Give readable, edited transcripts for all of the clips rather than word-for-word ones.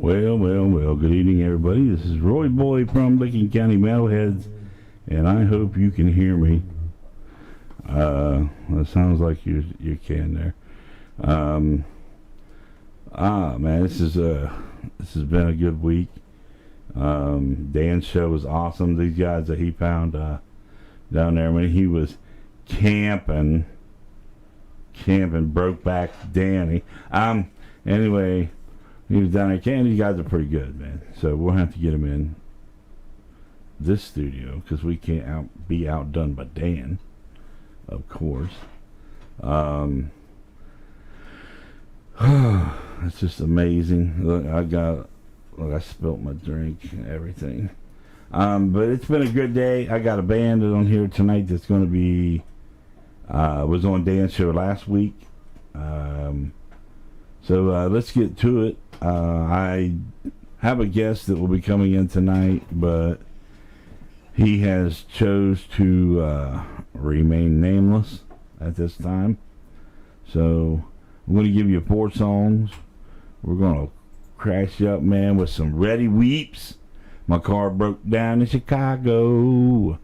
Well. Good evening, everybody. This is Roy Boy from Licking County Metalheads, and I hope you can hear me. It sounds like you can there. Man, this has been a good week. Dan's show was awesome. These guys that he found down there when he was camping Brokeback Danny. Anyway, he was down there camping. These guys are pretty good, man. So we'll have to get him in this studio because we can't be outdone by Dan, of course. It's just amazing. Look, I spilt my drink and everything. But it's been a good day. I got a band on here tonight that's going to be was on Dan's show last week. So let's get to it. I have a guest that will be coming in tonight, but he has chose to remain nameless at this time. So I'm going to give you 4 songs. We're going to crash you up, man, with some Ready Weeps. My car broke down in Chicago.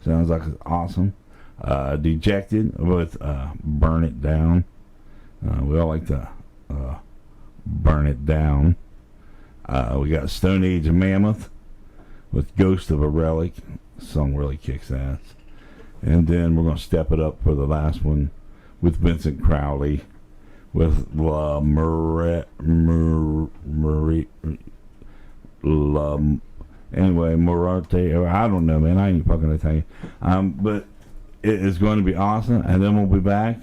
Sounds like it's awesome. Dejected with Burn It Down. We all like to burn it down. We got Stone Age Mammoth with Ghost of a Relic. The song really kicks ass. And then we're going to step it up for the last one with Vincent Crowley with anyway, Morarte. I don't know, man. I ain't fucking gonna tell you. But it is going to be awesome. And then we'll be back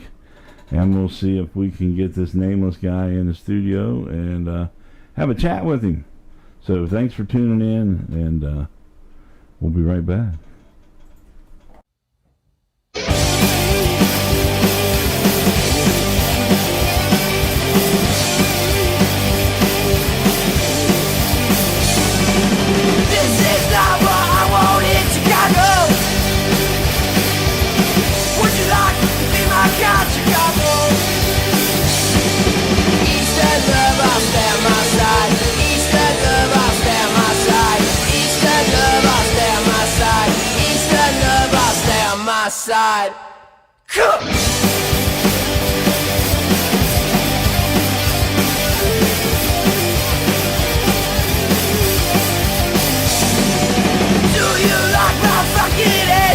and we'll see if we can get this nameless guy in the studio and have a chat with him. So thanks for tuning in, and we'll be right back. Side.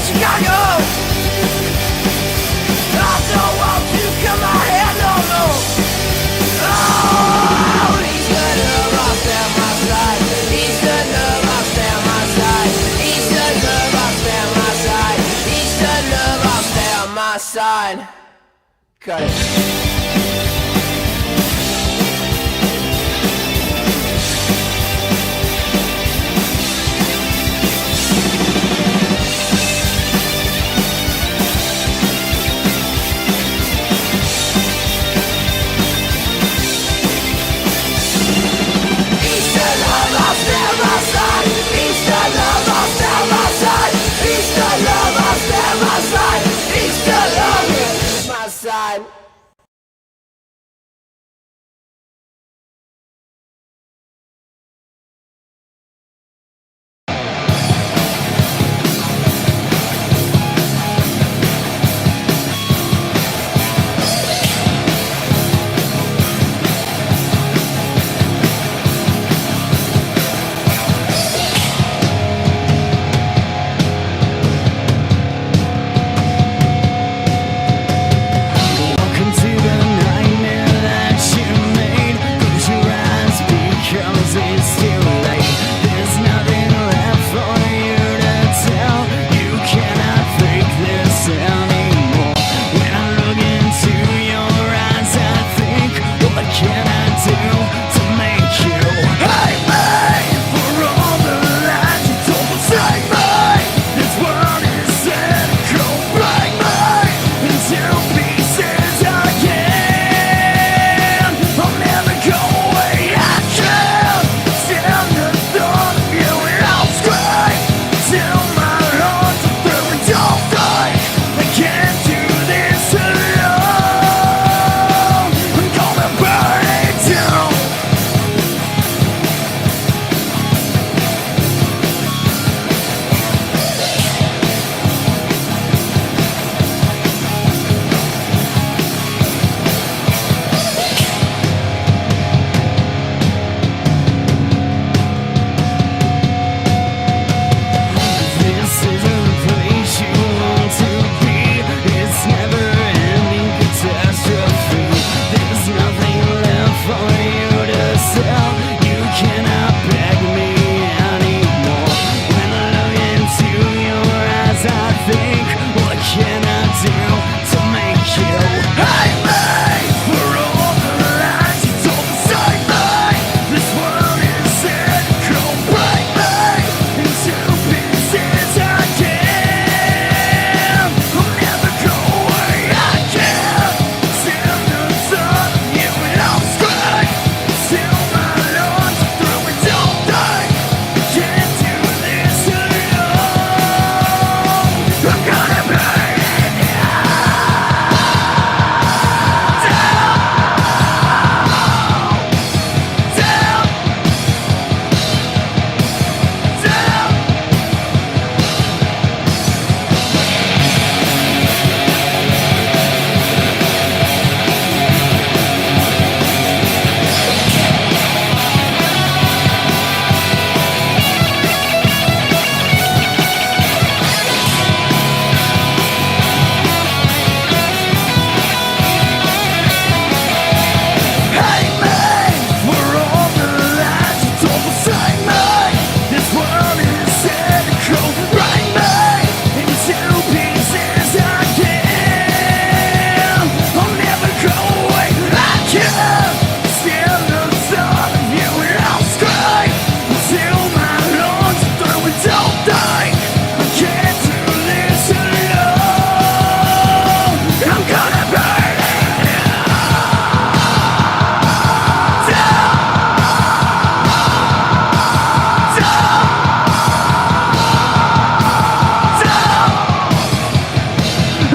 Chicago, I don't want to come my head no more. Oh, he's the love I'll stand my side. He's the love I'll stand my side. He's the love I'll stand my side. He's the love I'll stand my side. Cut it. Side. Walking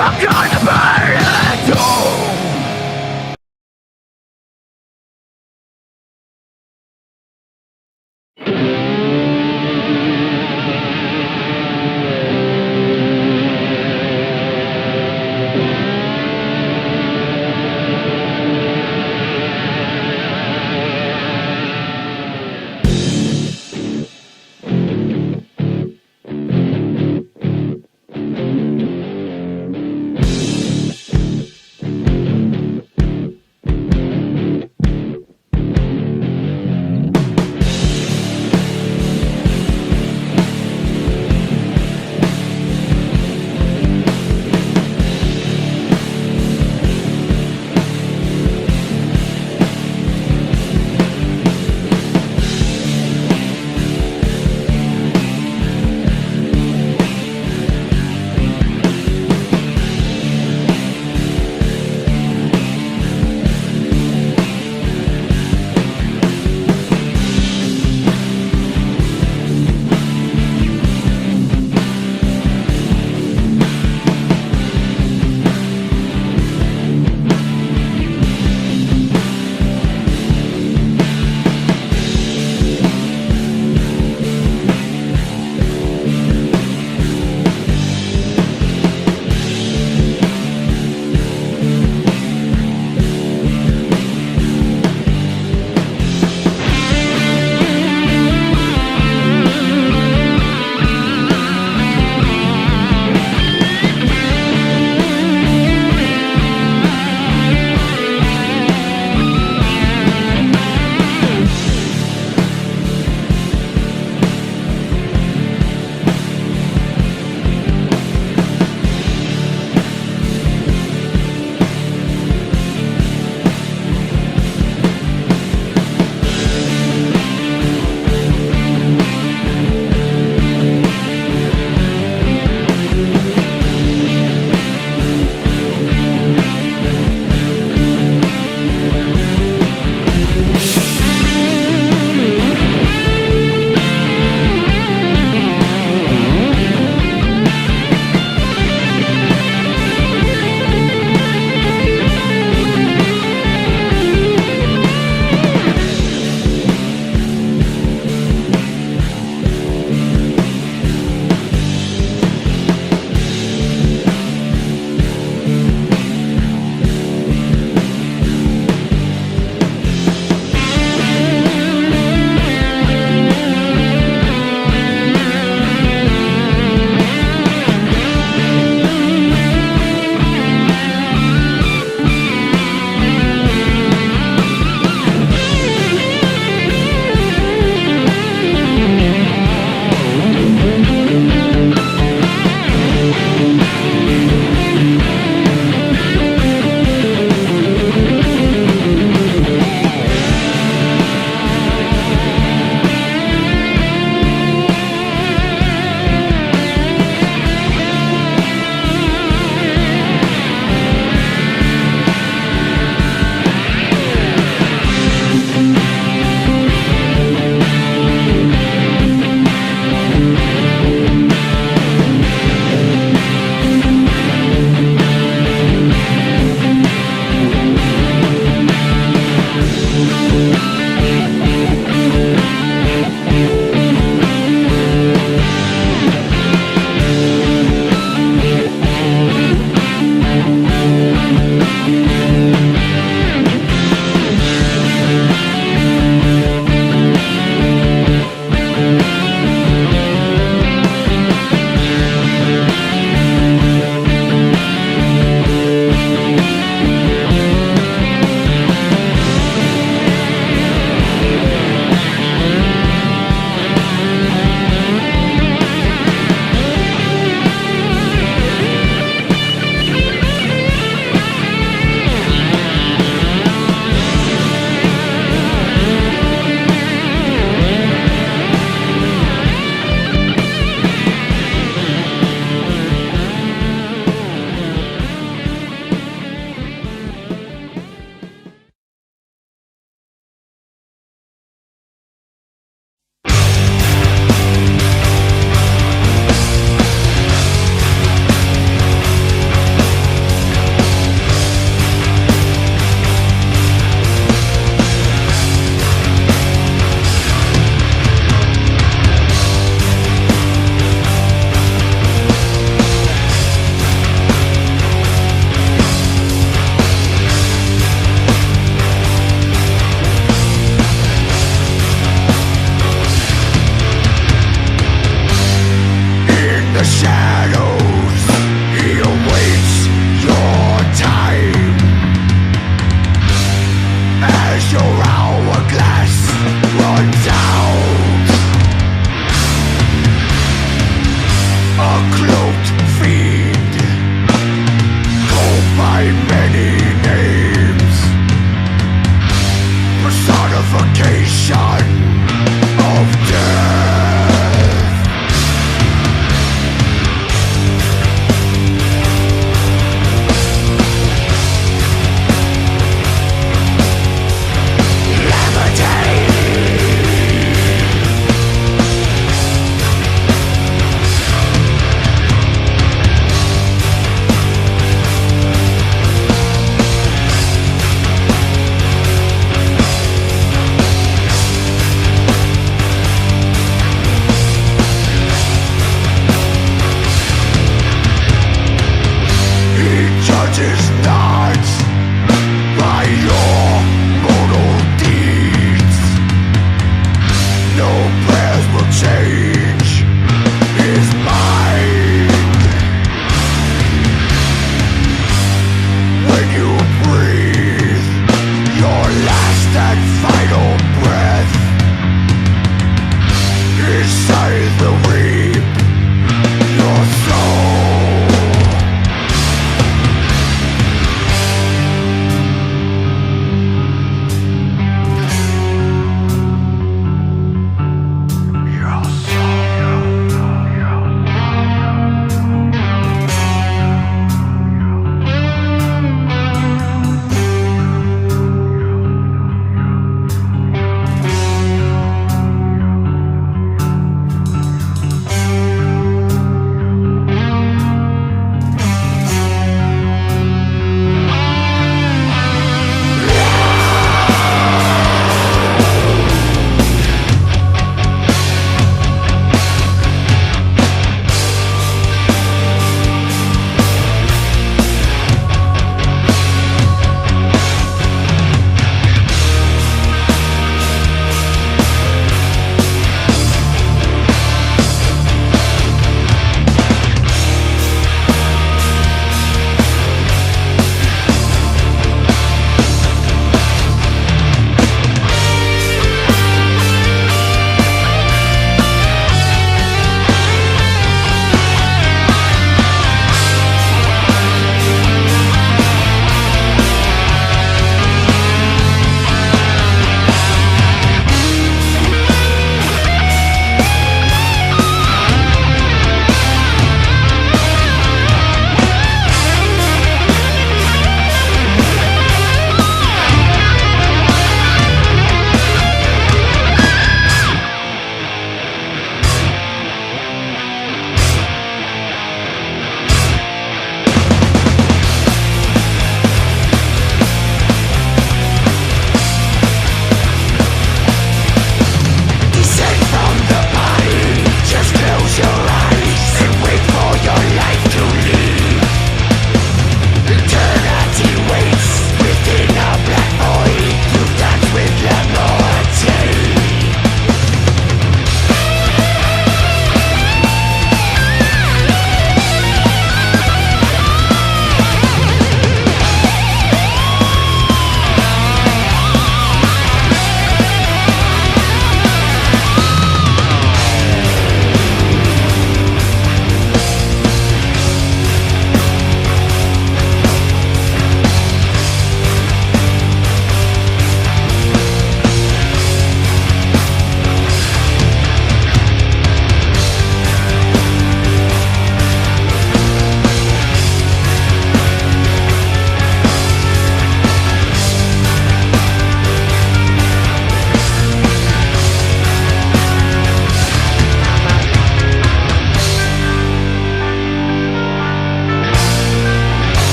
I'm gonna burn it all.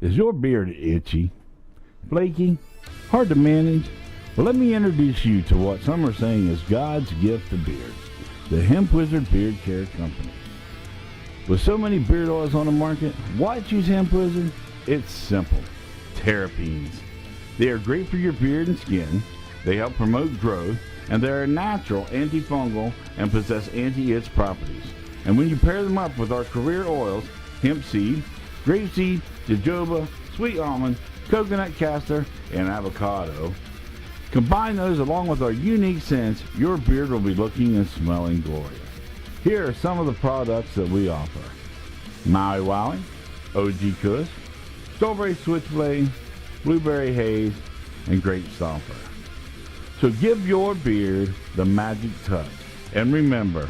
Is your beard itchy, flaky, hard to manage? Well, let me introduce you to what some are saying is God's gift to beards, the Hemp Wizard Beard Care Company. With so many beard oils on the market, why choose Hemp Wizard? It's simple. Terpenes. They are great for your beard and skin. They help promote growth, and they're a natural antifungal and possess anti-itch properties. And when you pair them up with our career oils, hemp seed, grapeseed, jojoba, sweet almond, coconut castor, and avocado, combine those along with our unique scents, your beard will be looking and smelling glorious. Here are some of the products that we offer. Maui Wowie, OG Kush, Strawberry Switchblade, Blueberry Haze, and Grape Stomper. So give your beard the magic touch. And remember,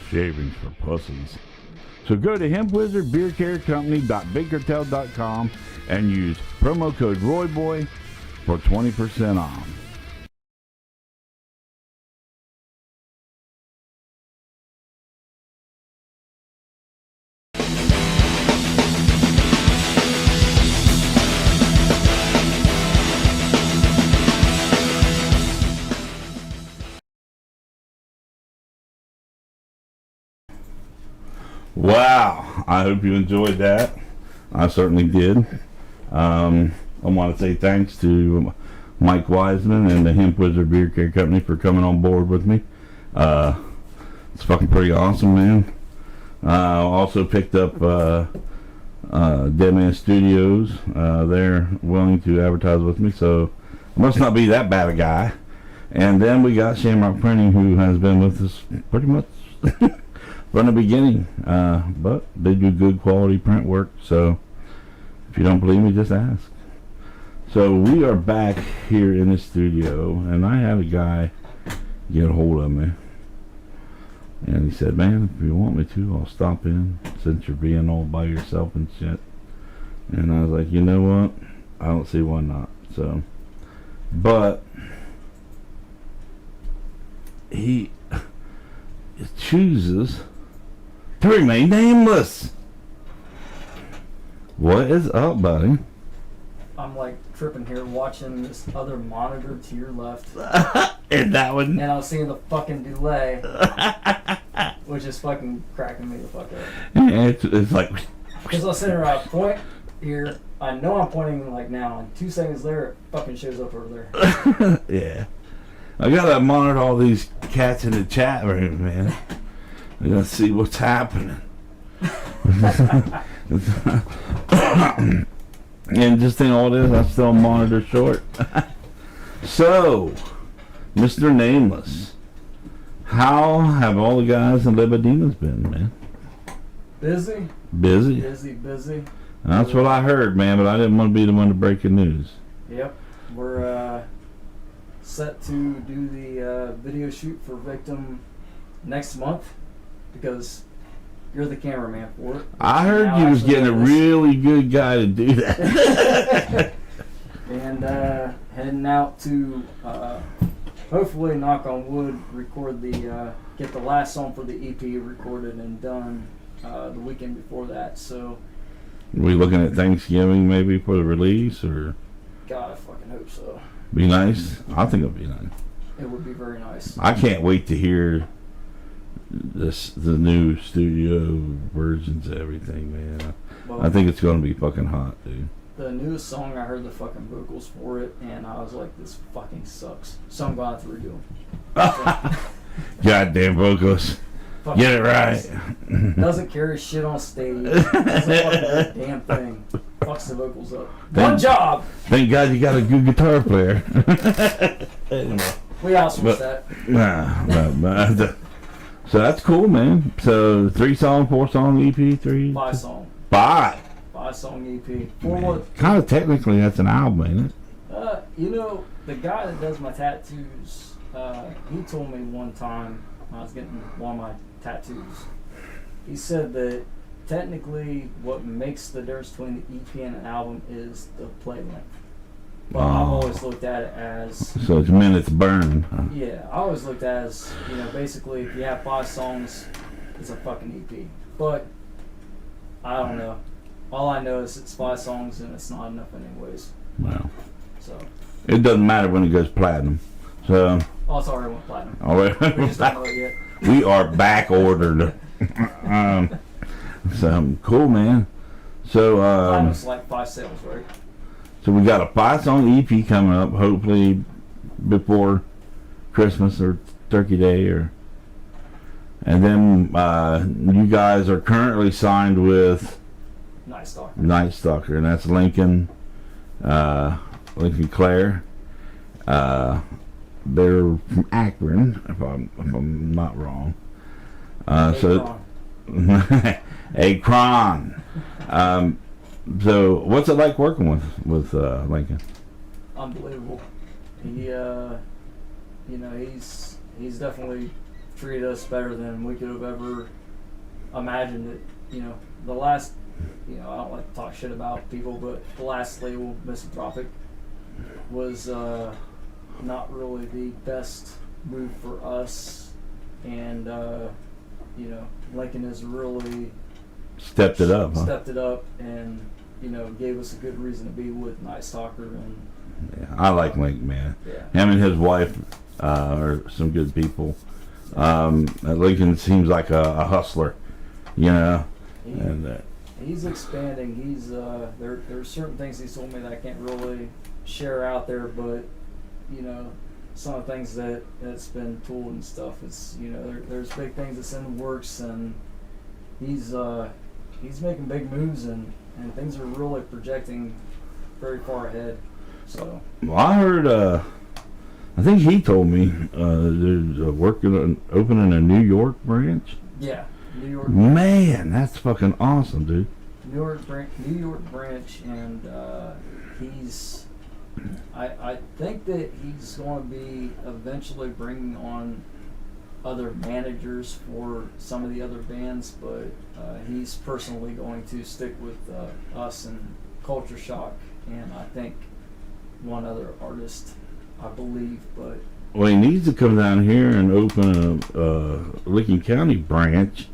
shavings for pussies. So go to hempwizardbeardcarecompany.bigcartel.com and use promo code ROYBOY for 20% off. Wow, I hope you enjoyed that. I certainly did. I want to say thanks to Mike Wiseman and the Hemp Wizard Beard Care Company for coming on board with me. It's fucking pretty awesome, man. I also picked up Dead Man Studios. They're willing to advertise with me, so I must not be that bad a guy. And then we got Shamrock Printing, who has been with us pretty much from the beginning, but they do good quality print work, so if you don't believe me, just ask. So we are back here in the studio, and I had a guy get a hold of me, and he said, man, if you want me to, I'll stop in since you're being all by yourself and shit. And I was like, you know what, I don't see why not. So, but he chooses to remain nameless. What is up, buddy? I'm like tripping here watching this other monitor to your left. And that one. And I was seeing the fucking delay, which is fucking cracking me the fuck up. Yeah, it's like. Because I was sitting around, point here. I know I'm pointing like now, and 2 seconds later, it fucking shows up over there. Yeah. I gotta monitor all these cats in the chat room, man. I gotta see what's happening. And just think all this, I still monitor short. So, Mr. Nameless, how have all the guys in Libidinas been, man? Busy? Busy? Busy. That's what I heard, man, but I didn't want to be the one to break the news. Yep. We're set to do the video shoot for Victim next month because you're the cameraman for it. I heard you was getting a really good guy to do that. And heading out to hopefully, knock on wood, record the get the last song for the EP recorded and done the weekend before that. So we looking at Thanksgiving maybe for the release, or? God, I fucking hope so. Be nice. I think it'll be nice. It would be very nice. I can't wait to hear the new studio versions of everything, man. Well, I think it's going to be fucking hot, dude. The newest song, I heard the fucking vocals for it, and I was like, this fucking sucks. So I'm going to have to redo them. Goddamn vocals. Get it right. Doesn't carry shit on stage. Doesn't fucking do a damn thing. Fucks the vocals up. One job! Thank God you got a good guitar player. Anyway. We outsourced that. Nah. So that's cool, man. So 3 song, 4 song EP, 3? 5 song. 5 song EP. Kind of technically that's an album, ain't it? You know, the guy that does my tattoos, he told me one time when I was getting one of my tattoos, he said that technically what makes the difference between the EP and an album is the play length. But I've always looked at it as... So it's minutes burned. Huh? Yeah, I always looked at it as, you know, basically if you have 5 songs, it's a fucking EP. But, I don't know. all I know is it's 5 songs and it's not enough anyways. Well, So. it doesn't matter when it goes platinum. So. Oh, it's already went platinum. Oh, We just don't know it yet. we are back ordered. So cool, man. So Platinum's like 5 sales, right? so we got a 5-song EP coming up, hopefully before Christmas or Turkey Day, and then you guys are currently signed with Night Stalker, and that's Lincoln Clare. They're from Akron, if I'm not wrong. Akron. So what's it like working with Lincoln? Unbelievable. He, he's definitely treated us better than we could have ever imagined it. The last, I don't like to talk shit about people, but the last label, Misanthropic, was not really the best move for us, and Lincoln has really stepped it up, and gave us a good reason to be with Night Stalker. And yeah, I like Link, man. Yeah. Him and his wife are some good people. Lincoln seems like a hustler, and he's expanding. He's there's certain things he's told me that I can't really share out there, but some of the things that's been told and stuff is there's big things that's in the works, and he's making big moves, and things are really projecting very far ahead. So well, I heard I think he told me there's working on opening a New York branch. Yeah, New York. Man, that's fucking awesome, dude. New York branch, and he's. I think that he's going to be eventually bringing on other managers for some of the other bands, but he's personally going to stick with us and Culture Shock, and I think one other artist, I believe. But well, he needs to come down here and open a Licking County branch,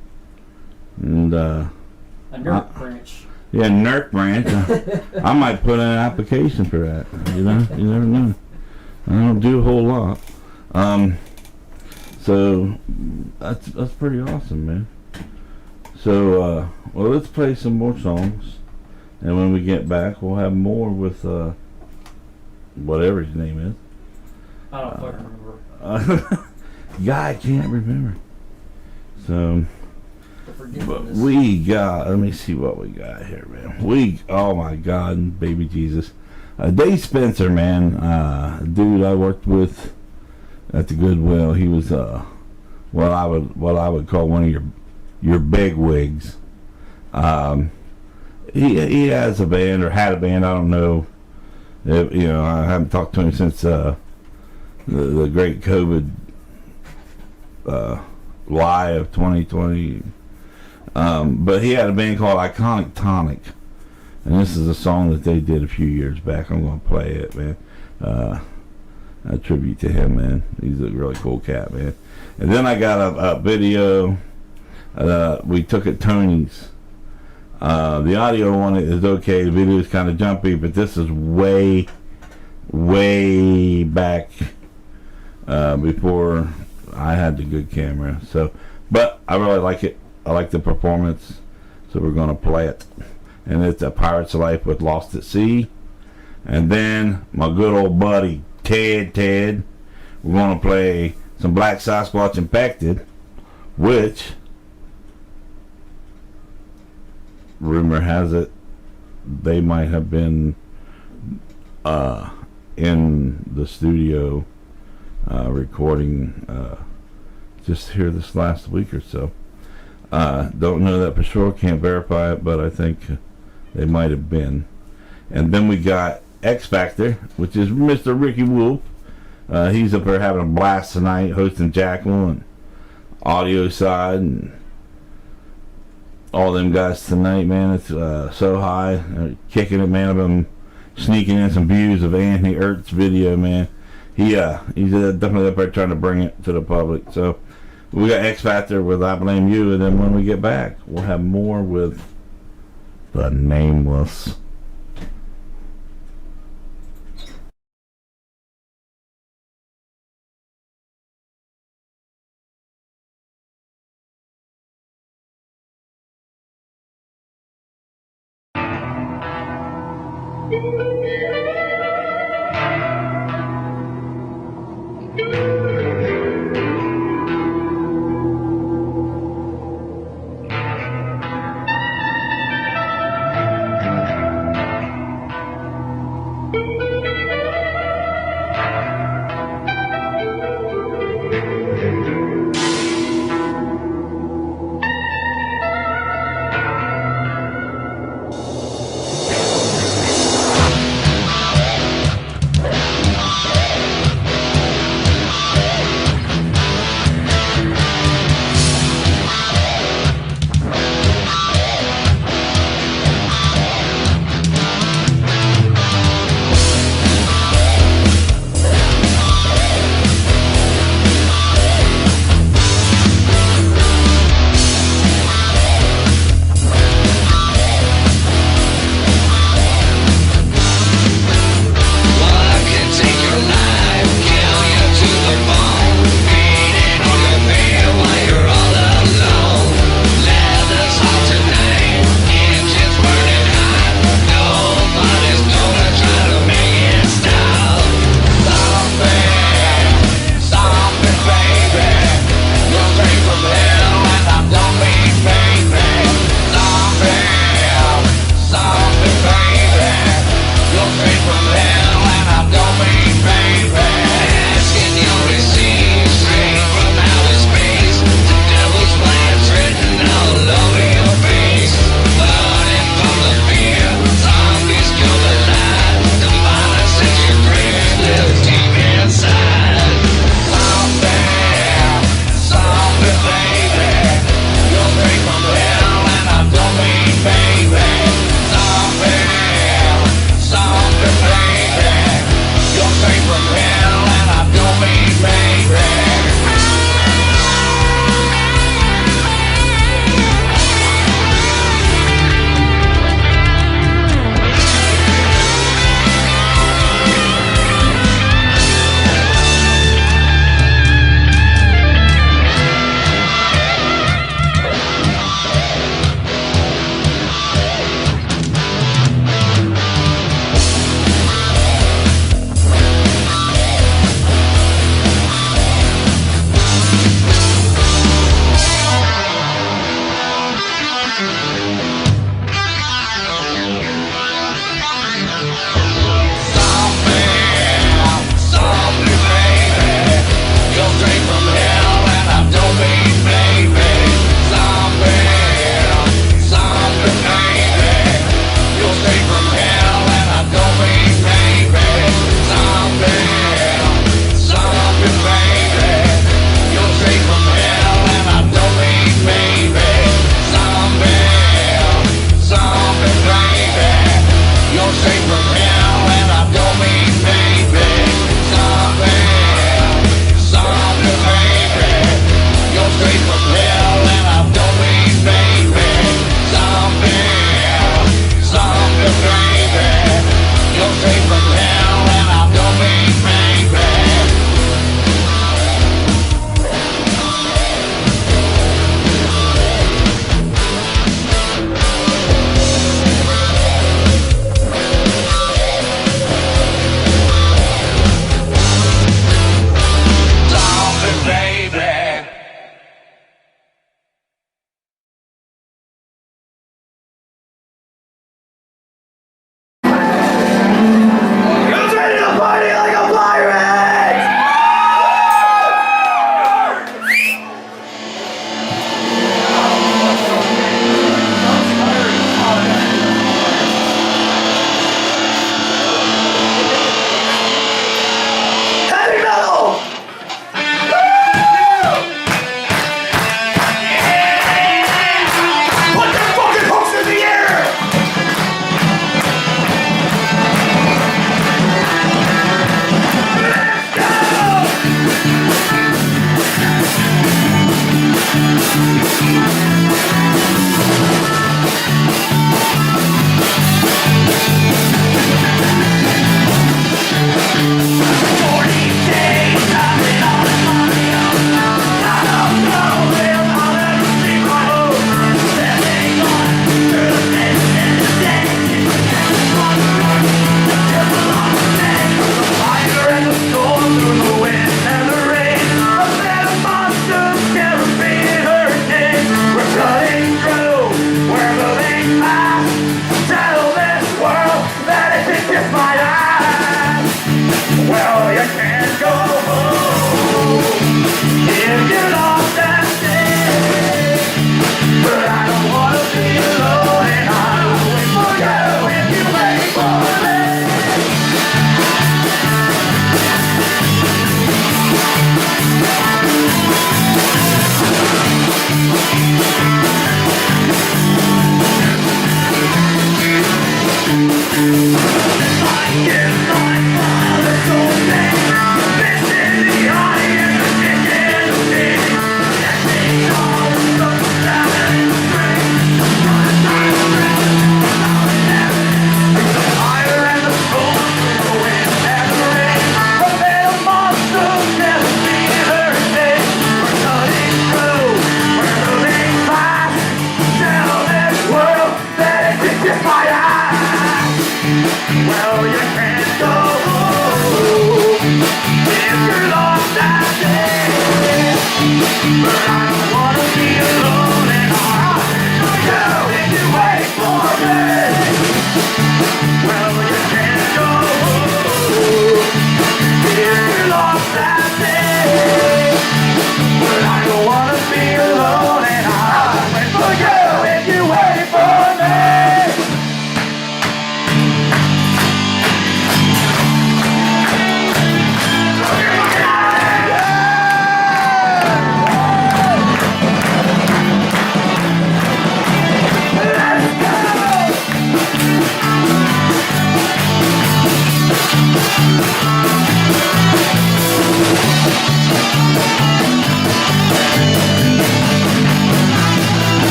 and a Newark branch. Yeah, Nerk branch. I might put in an application for that. You never know. I don't do a whole lot. So that's pretty awesome, man. So well, let's play some more songs, and when we get back, we'll have more with whatever his name is. I don't fucking remember. Yeah, I can't remember. So. But Forgiveness. we got, let me see what we got here, man. Oh my God, baby Jesus. Dave Spencer, man, dude I worked with at the Goodwill. He was what I would call one of your big wigs. He has a band, or had a band, I don't know. I haven't talked to him since the great COVID lie of 2020. But he had a band called Iconic Tonic, and this is a song that they did a few years back. I'm going to play it, man. A tribute to him, man. He's a really cool cat, man. And then I got a video we took at Tony's. The audio on it is okay. The video is kind of jumpy, but this is way back before I had the good camera. So, but I really like it. I like the performance, so we're going to play it. And it's A Pirate's Life with Lost at Sea. And then my good old buddy Ted, we're going to play some Black Sasquatch Infected, which rumor has it they might have been in the studio recording just here this last week or so. Don't know that for sure, can't verify it, but I think they might have been. And then we got X Factor, which is Mr. Ricky Wolf. He's up there having a blast tonight, hosting Jackal and Audio Side and all them guys tonight, man. It's so high, kicking it, man. I've been sneaking in some views of Anthony Ertz video, man. He's definitely up there trying to bring it to the public. So we got X Factor with I Blame You, and then when we get back, we'll have more with The Nameless.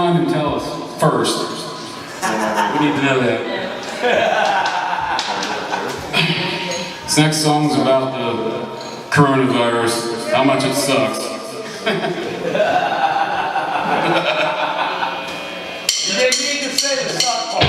find and tell us first. We need to know that. This next song's about the coronavirus, how much it sucks. You can say the suck part.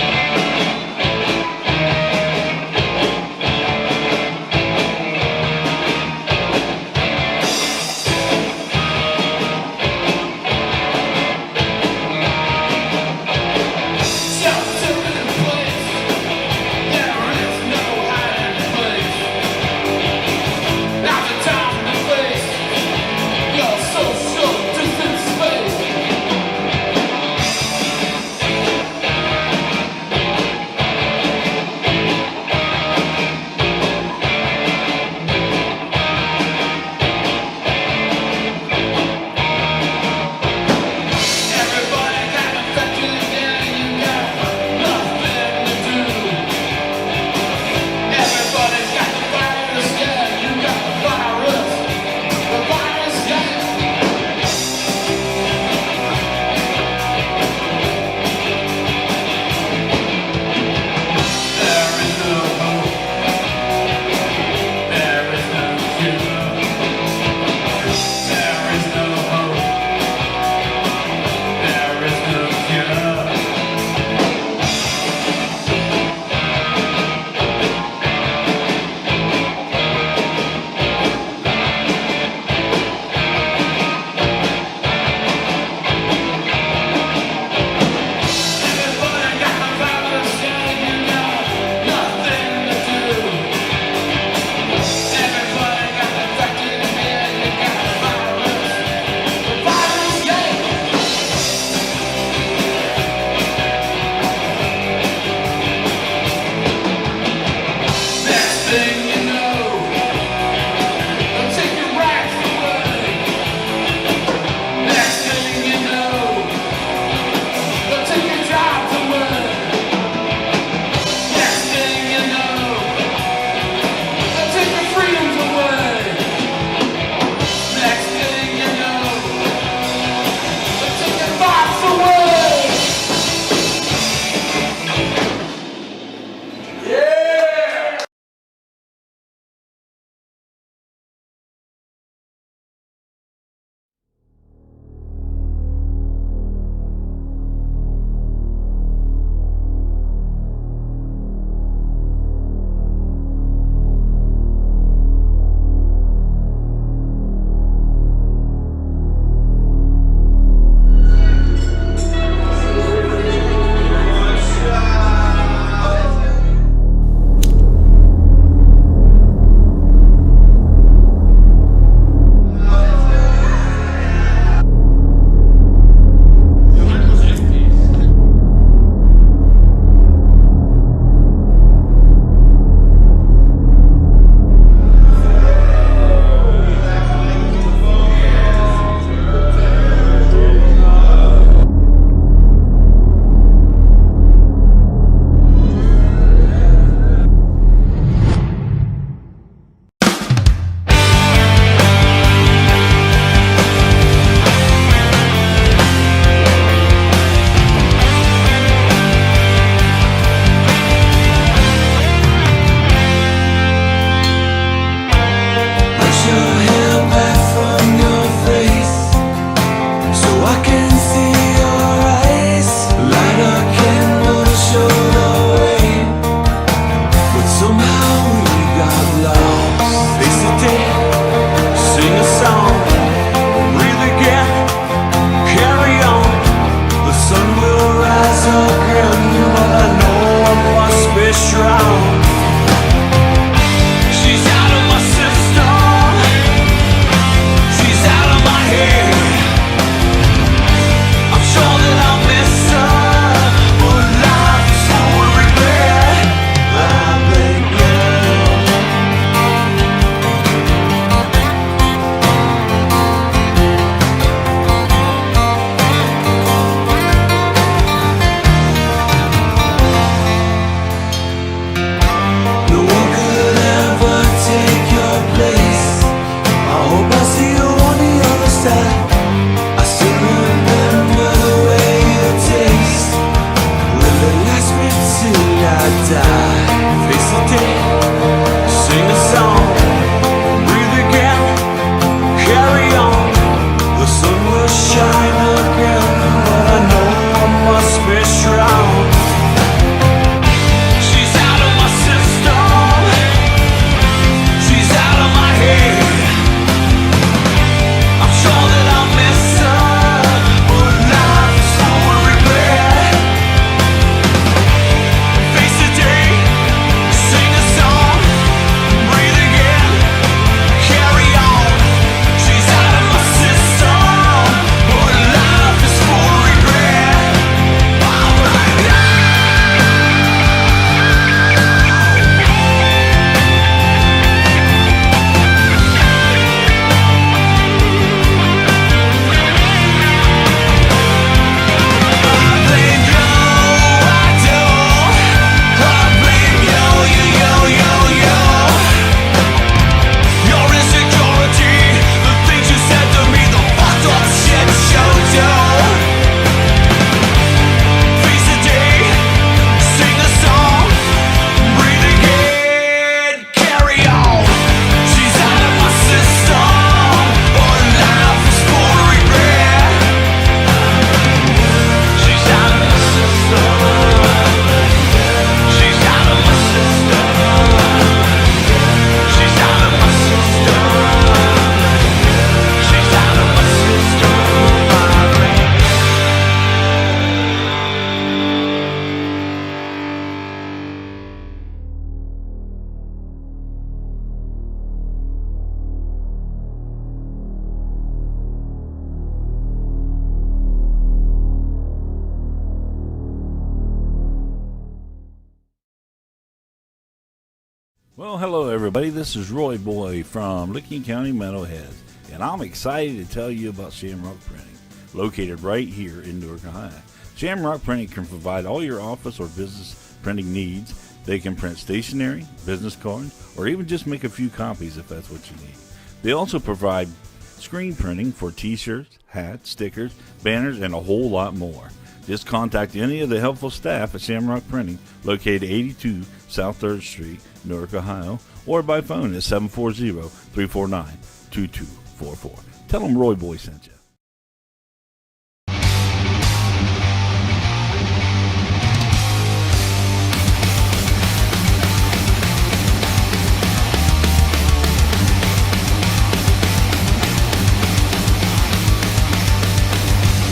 Well, hello everybody. This is Roy Boy from Licking County Metalhead, and I'm excited to tell you about Shamrock Printing, located right here in Newark, Ohio. Shamrock Printing can provide all your office or business printing needs. They can print stationery, business cards, or even just make a few copies if that's what you need. They also provide screen printing for t-shirts, hats, stickers, banners, and a whole lot more. Just contact any of the helpful staff at Shamrock Printing, located 82 South 3rd Street, Newark, Ohio, or by phone at 740-349-2244. Tell them Roy Boy sent you.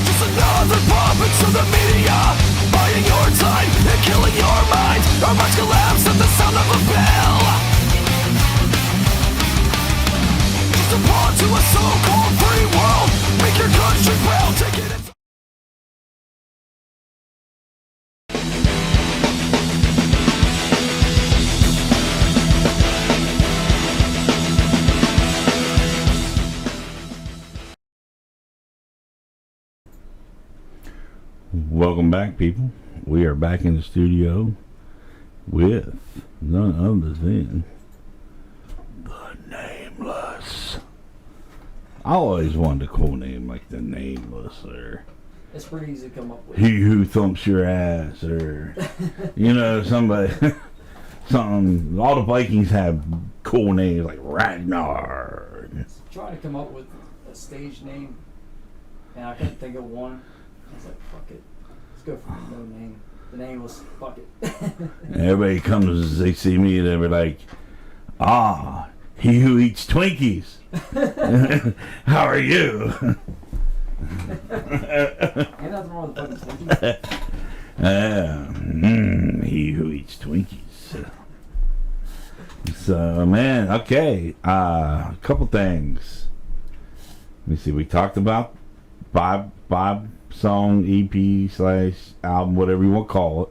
Just another puppet of the media, buying your time and killing your mind. Our minds collapse at the sound of a bell. Just a pawn to a so-called free world. Make your country proud, take it. Welcome back, people. We are back in the studio with none other than the Nameless. I always wanted a cool name like the Nameless, or It's pretty easy to come up with. He Who Thumps Your Ass, or you know, somebody something. All the Vikings have cool names like Ragnar. Trying to come up with a stage name, and I couldn't think of one. I was like, fuck it. Let's go for no name. The Nameless. Fuck it. And everybody comes, they see me, they're like, "Ah, he who eats Twinkies. How are you?" Ain't nothing wrong with fucking Twinkies. He who eats Twinkies. So, man, okay. A couple things. Let me see. We talked about five song EP / album, whatever you want to call it.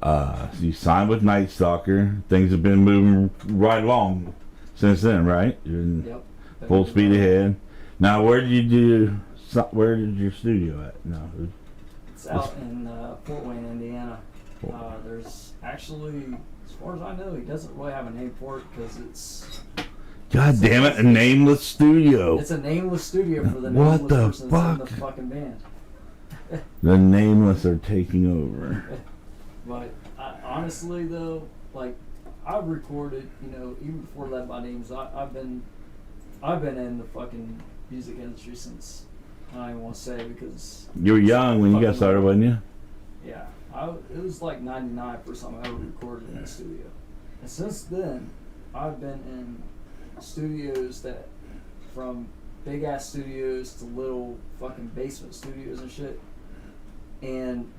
So you signed with Night Stalker. Things have been moving right along since then, right? You're in Yep. full speed ahead. Now, where did your studio at? No, It's out in Fort Wayne, Indiana. There's actually, as far as I know, he doesn't really have a name for it because it's... God damn it, a nameless studio. It's a nameless studio for the What nameless the person fuck? that's in the fucking band. The Nameless are taking over. But honestly, though, like, I've recorded, you know, even before Led by Names, I've been in the fucking music industry since, I don't even want to say, because You were young when you got started, wasn't you? yeah, it was like 99 first time I ever recorded in the studio. And since then, I've been in studios that, from big ass studios to little fucking basement studios and shit. And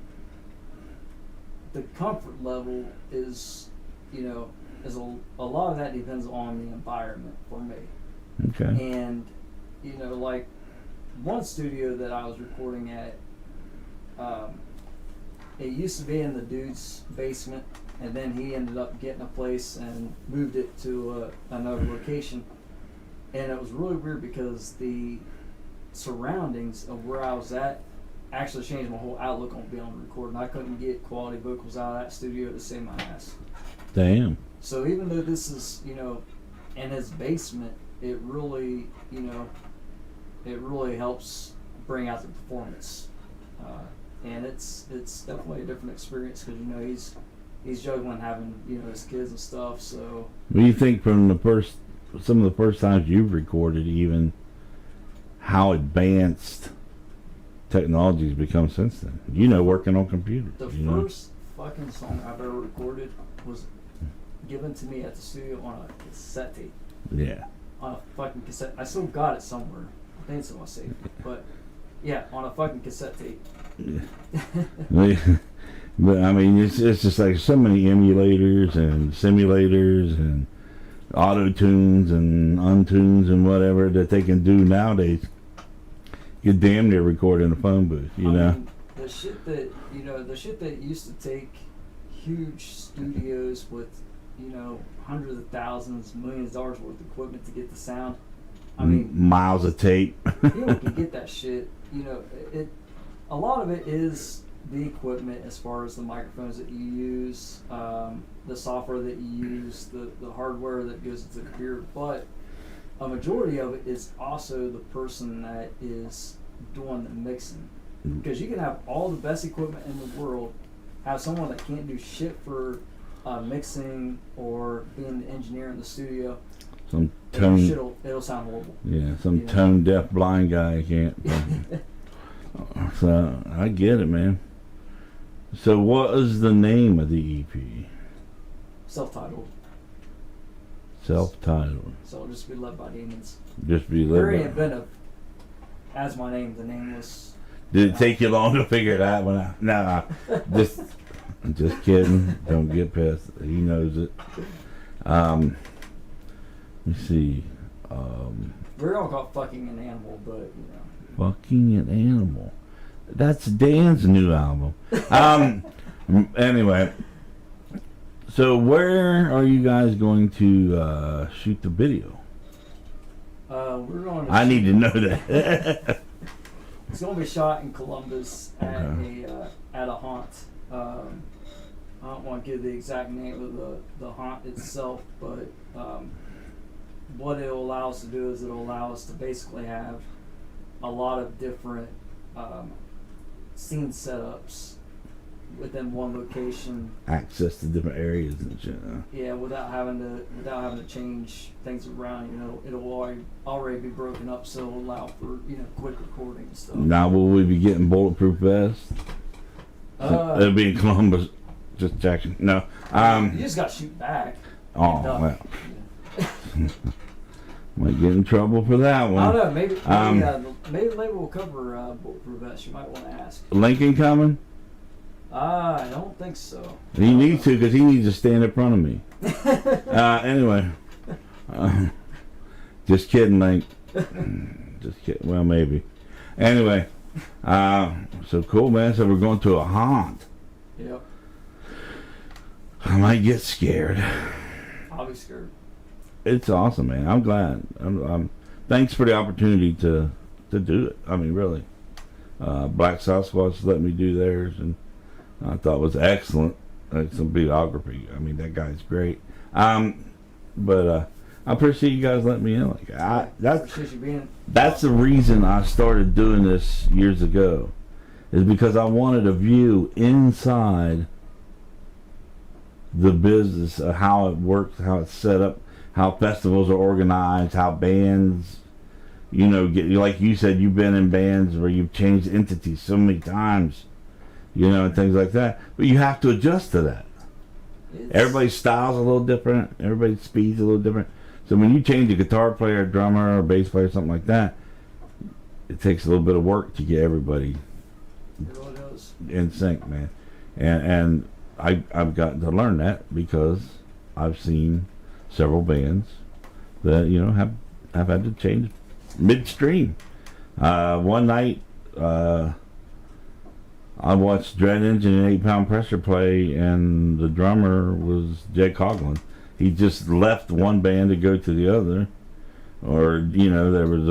the comfort level is, you know, a lot of that depends on the environment for me. Okay. And, you know, like, one studio that I was recording at, it used to be in the dude's basement, and then he ended up getting a place and moved it to another location. And it was really weird because the surroundings of where I was at actually changed my whole outlook on being able to record, and I couldn't get quality vocals out of that studio to save my ass. Damn. So even though this is, you know, in his basement, it really, you know, it really helps bring out the performance. And it's definitely a different experience because, you know, he's juggling having, you know, his kids and stuff. So What do you think from some of the first times you've recorded, even how advanced technology's become since then? You know, working on computers. the you know? first fucking song I've ever recorded was given to me at the studio on a cassette tape. Yeah. On a fucking cassette. I still got it somewhere. I think it's in my safe. But yeah, on a fucking cassette tape. Yeah. But I mean, it's just like so many emulators and simulators and auto tunes and untunes and whatever that they can do nowadays. You damn near record in a phone booth, you know. mean, the shit that used to take huge studios with, hundreds of thousands, millions of dollars worth of equipment to get the sound. I mean, miles of tape. people can get that shit. A lot of it is the equipment, as far as the microphones that you use, the software that you use, the hardware that goes into the computer. But a majority of it is also the person that is doing the mixing. Because you can have all the best equipment in the world, have someone that can't do shit for mixing or being the engineer in the studio. Some It'll sound horrible. Yeah, some tone deaf blind guy can't. So I get it, man. So what is the name of the EP? Self-titled. Self-titled. So it'll just be Led by Demons. Just be Very led. inventive. As my name, the nameless. Did it take you long to figure that one out? Nah, just kidding. Don't get pissed. He knows it. Let me see. We're all called Fucking an Animal, but Fucking an Animal. That's Dan's new album. Anyway, so where are you guys going to shoot the video? We're going to. I need to know that. It's going to be shot in Columbus at a haunt. I don't want to give the exact name of the haunt itself, but what it'll allow us to do is it'll allow us to basically have a lot of different scene setups within one location. Access to different areas and shit. Yeah, without having to change things around. It'll already be broken up, so it'll allow for quick recording and stuff. Now will we be getting bulletproof vests? It'll be in Columbus. Just checking. No. You just got to shoot back. Oh well. Might get in trouble for that one. I don't know. Maybe the label will cover bulletproof vests. You might want to ask. Lincoln coming? I don't think so. He needs to, because he needs to stand in front of me. Anyway. Just kidding, Link. Just kidding. Well, maybe. Anyway. So cool, man. So we're going to a haunt. Yep. I might get scared. I'll be scared. It's awesome, man. I'm glad. Thanks for the opportunity to do it. I mean, really. Black Sasquatch let me do theirs, and I thought it was excellent. Like some videography. I mean, that guy's great. But I appreciate you guys letting me in. That's the reason I started doing this years ago, is because I wanted a view inside the business of how it works, how it's set up, how festivals are organized, how bands, like you said, you've been in bands where you've changed entities so many times, and things like that. But you have to adjust to that. Everybody's style's a little different. Everybody's speed's a little different. So when you change a guitar player, drummer, or bass player, something like that, it takes a little bit of work to get everybody in sync, man. And I've gotten to learn that because I've seen several bands that have had to change midstream. One night I watched Dread Engine and 8 Pound Pressure play, and the drummer was Jed Coughlin. He just left one band to go to the other, or there was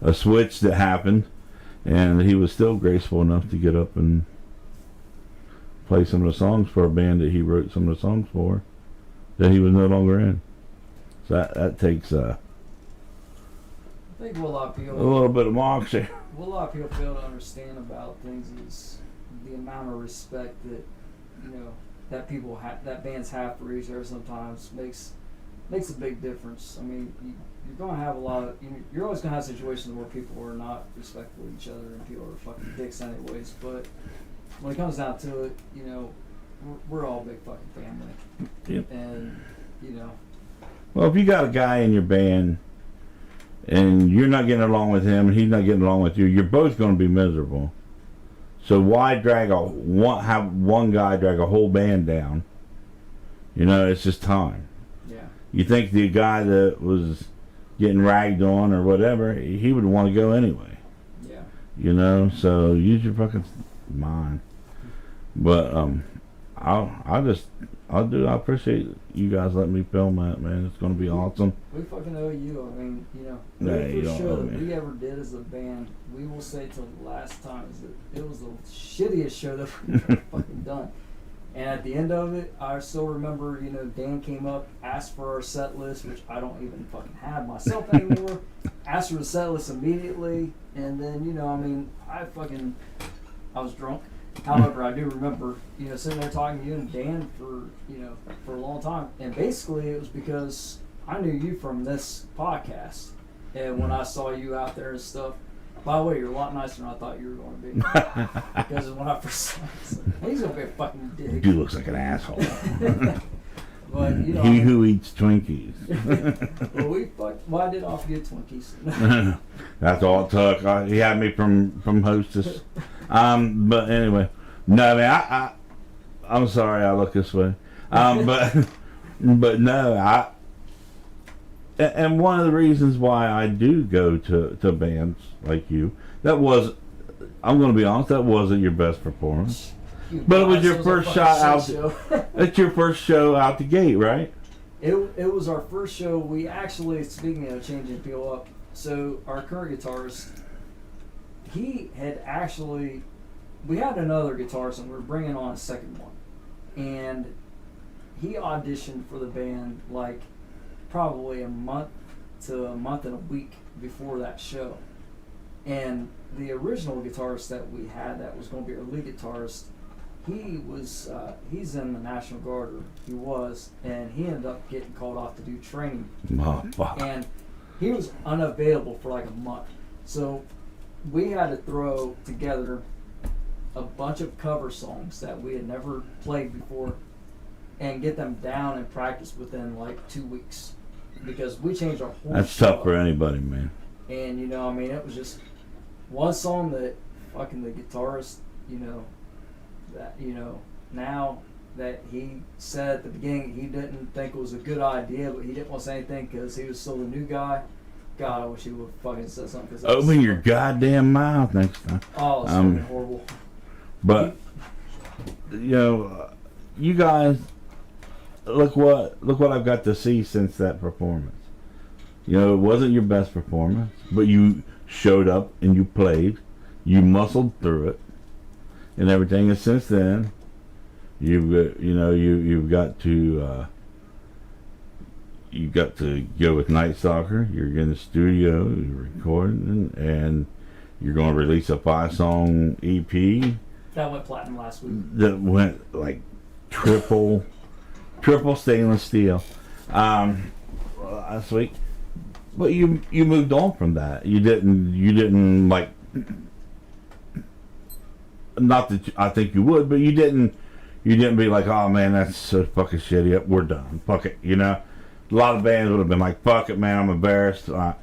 a switch that happened, and he was still graceful enough to get up and play some of the songs for a band that he wrote some of the songs for that he was no longer in. So that takes I think what a lot of people, a little bit of moxie. What a lot of people fail to understand about things is the amount of respect that that people that bands have for each other. Sometimes makes a big difference. I mean, you're going to have you're always going to have situations where people are not respectful of each other and people are fucking dicks anyways. But when it comes down to it, we're all a big fucking family. Yep. And Well, if you got a guy in your band and you're not getting along with him and he's not getting along with you, you're both going to be miserable. So why have one guy drag a whole band down? It's just time. Yeah. You think the guy that was getting ragged on or whatever, he would want to go anyway. Yeah. So use your fucking mind. But I appreciate you guys letting me film that, man. It's gonna be awesome. We fucking owe you. I mean, you know, Nah, the you first don't show owe that me. we ever did as a band, we will say till the last time, is that it was the shittiest show that we've ever fucking done. And at the end of it, I still remember, you know, Dan came up, asked for our set list, which I don't even fucking have myself anymore. Asked for the set list immediately, and then, you know, I mean, I was drunk. However, I do remember, you know, sitting there talking to you and Dan for, you know, for a long time. And basically it was because I knew you from this podcast. And when I saw you out there and stuff, by the way, you're a lot nicer than I thought you were going to be. Because when I first saw you, I was like, he's going to be a fucking dick. Dude looks like an asshole. But, you know, He who eats Twinkies. well, I did offer you Twinkies. That's all it took. He had me from hostess. But anyway, no, man, I'm sorry I look this way. But no, and one of the reasons why I do go to bands like you, I'm going to be honest, that wasn't your best performance. But it was your first shot out. It's your first show out the gate, right? It was our first show. We actually, speaking of changing people up, so our current guitarist, he had actually, we had another guitarist and we were bringing on a second one, and he auditioned for the band like probably a month and a week before that show. And the original guitarist that we had, that was going to be our lead guitarist, he's in the National Guard, or he was, and he ended up getting called off to do training. And he was unavailable for like a month. So we had to throw together a bunch of cover songs that we had never played before and get them down and practice within like 2 weeks. Because we changed our whole That's show tough for anybody, man. And, you know, I mean, it was just one song that fucking the guitarist, you know, that, you know, now that he said at the beginning he didn't think it was a good idea, but he didn't want to say anything because he was still the new guy. God, I wish he would have fucking said something. Open your goddamn mouth next time. Oh, it's fucking horrible. But you know, you guys, look what I've got to see since that performance. You know, it wasn't your best performance, but you showed up and you played, you muscled through it, and everything. And since then, you've got to go with Night Stalker. You're in the studio, you're recording, and you're going to release a 5-song EP. That went platinum last week. That went like triple stainless steel last week. But you moved on from that. You didn't like. Not that I think you would, but you didn't be like, oh man, that's so fucking shitty. Yep, we're done. Fuck it. You know, a lot of bands would have been like, fuck it, man. I'm embarrassed. I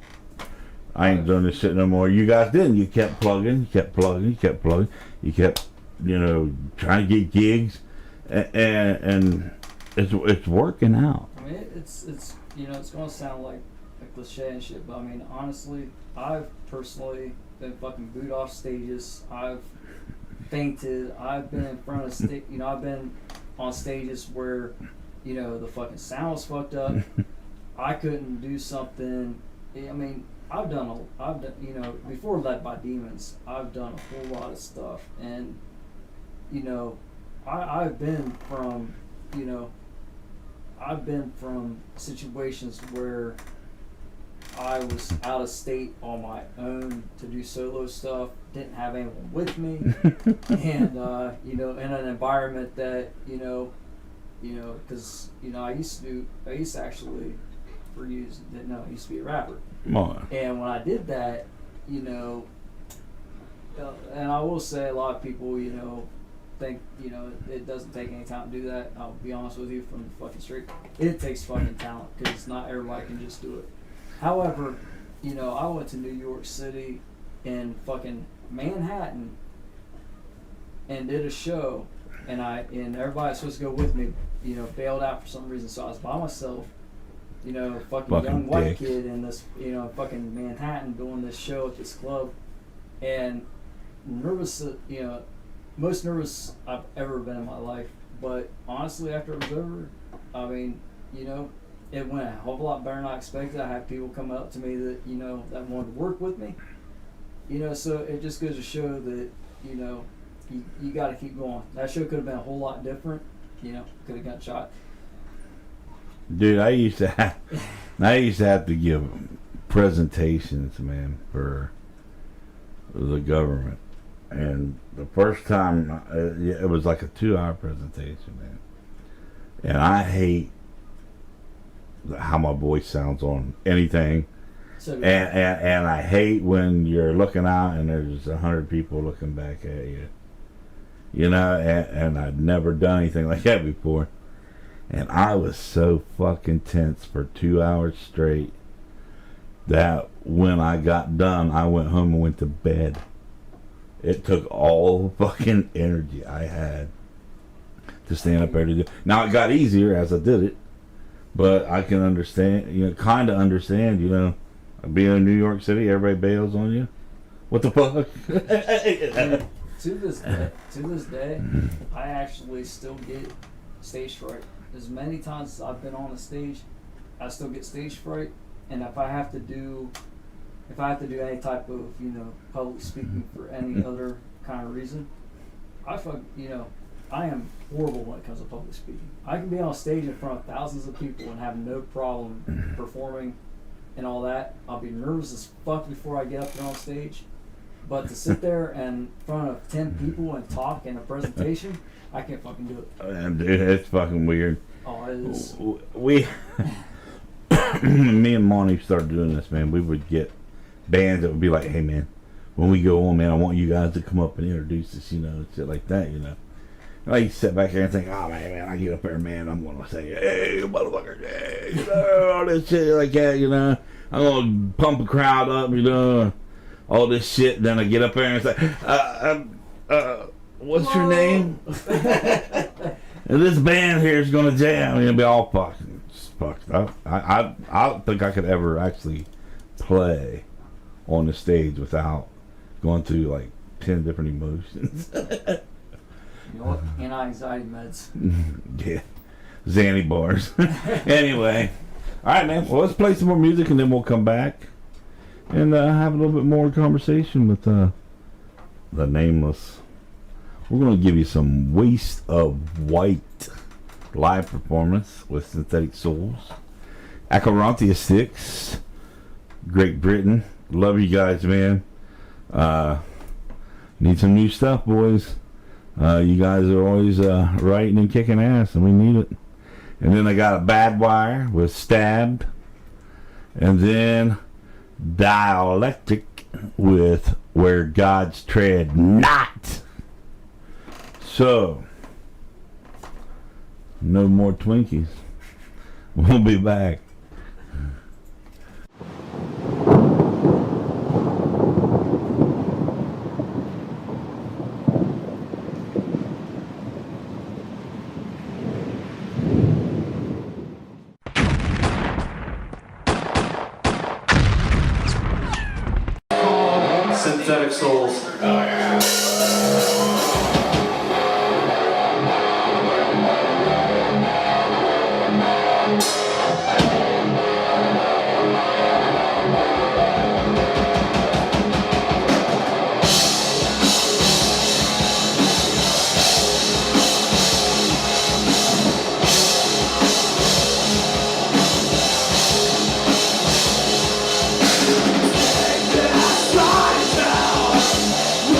ain't doing this shit no more. You guys didn't. You kept plugging. You kept, you know, trying to get gigs, and it's working out. I mean, it's you know, it's gonna sound like a cliche and shit, but I mean, honestly, I've personally been fucking booed off stages. I've fainted. I've been in front of you know, I've been on stages where, you know, the fucking sound was fucked up. I couldn't do something. I mean, I've done, you know, before Led by Demons, I've done a whole lot of stuff, and you know, I've been from, you know, situations where I was out of state on my own to do solo stuff, didn't have anyone with me, and you know, in an environment that, you know, because, you know, I used to actually, for you that know, I used to be a rapper. Come on. And when I did that, you know, and I will say a lot of people, you know, think, you know, it doesn't take any talent to do that. I'll be honest with you from the fucking street. It takes fucking talent, because not everybody can just do it. However, you know, I went to New York City and fucking Manhattan and did a show, and everybody was supposed to go with me, you know, bailed out for some reason, so I was by myself, you know, fucking young white kid in this, you know, fucking Manhattan doing this show at this club, and nervous, you know, most nervous I've ever been in my life, But honestly, after it was over, I mean, it went a whole lot better than I expected. I had people come up to me that, that wanted to work with me. So it just goes to show that, you got to keep going. That show could have been a whole lot different. Could have got shot. Dude, I used to have to give presentations, man, for the government. And the first time, it was like a 2-hour presentation, man. And I hate how my voice sounds on anything. So, and I hate when you're looking out and there's 100 people looking back at you. And I'd never done anything like that before. And I was so fucking tense for 2 hours straight that when I got done, I went home and went to bed. It took all the fucking energy I had to stand up there to do. Now it got easier as I did it, but I can understand, kind of understand, being in New York City, everybody bails on you. What the fuck? To this day, I actually still get stage fright. As many times as I've been on the stage, I still get stage fright. And if I have to do any type of, public speaking for any other kind of reason, I am horrible when it comes to public speaking. I can be on stage in front of thousands of people and have no problem performing and all that. I'll be nervous as fuck before I get up there on stage. But to sit there in front of 10 people and talk in a presentation, I can't fucking do it. And dude, it's fucking weird. Oh, it is. Me and Monty started doing this, man. We would get bands that would be like, hey, man, when we go on, man, I want you guys to come up and introduce us, shit like that, Like, you sit back there and think, oh, man, I get up there, man, I'm going to say, hey, motherfucker, hey, all this shit like that, I'm going to pump the crowd up, all this shit. Then I get up there and say, what's your name? And this band here is going to jam. It'll be all fucked up. I don't think I could ever actually play on the stage without going through like 10 different emotions. Anti-anxiety meds. Yeah. Xanny bars. Anyway. Alright, man. Well, let's play some more music and then we'll come back and have a little bit more conversation with the Nameless. We're going to give you some Waste of White live performance with Synthetic Souls. Acherontia Sticks, Great Britain. Love you guys, man. Need some new stuff, boys. You guys are always writing and kicking ass, and we need it. And then I got a Bad Wire with Stabbed. And then Dialectic with Where Gods Tread Not. So, no more Twinkies. We'll be back. Synthetic Souls. With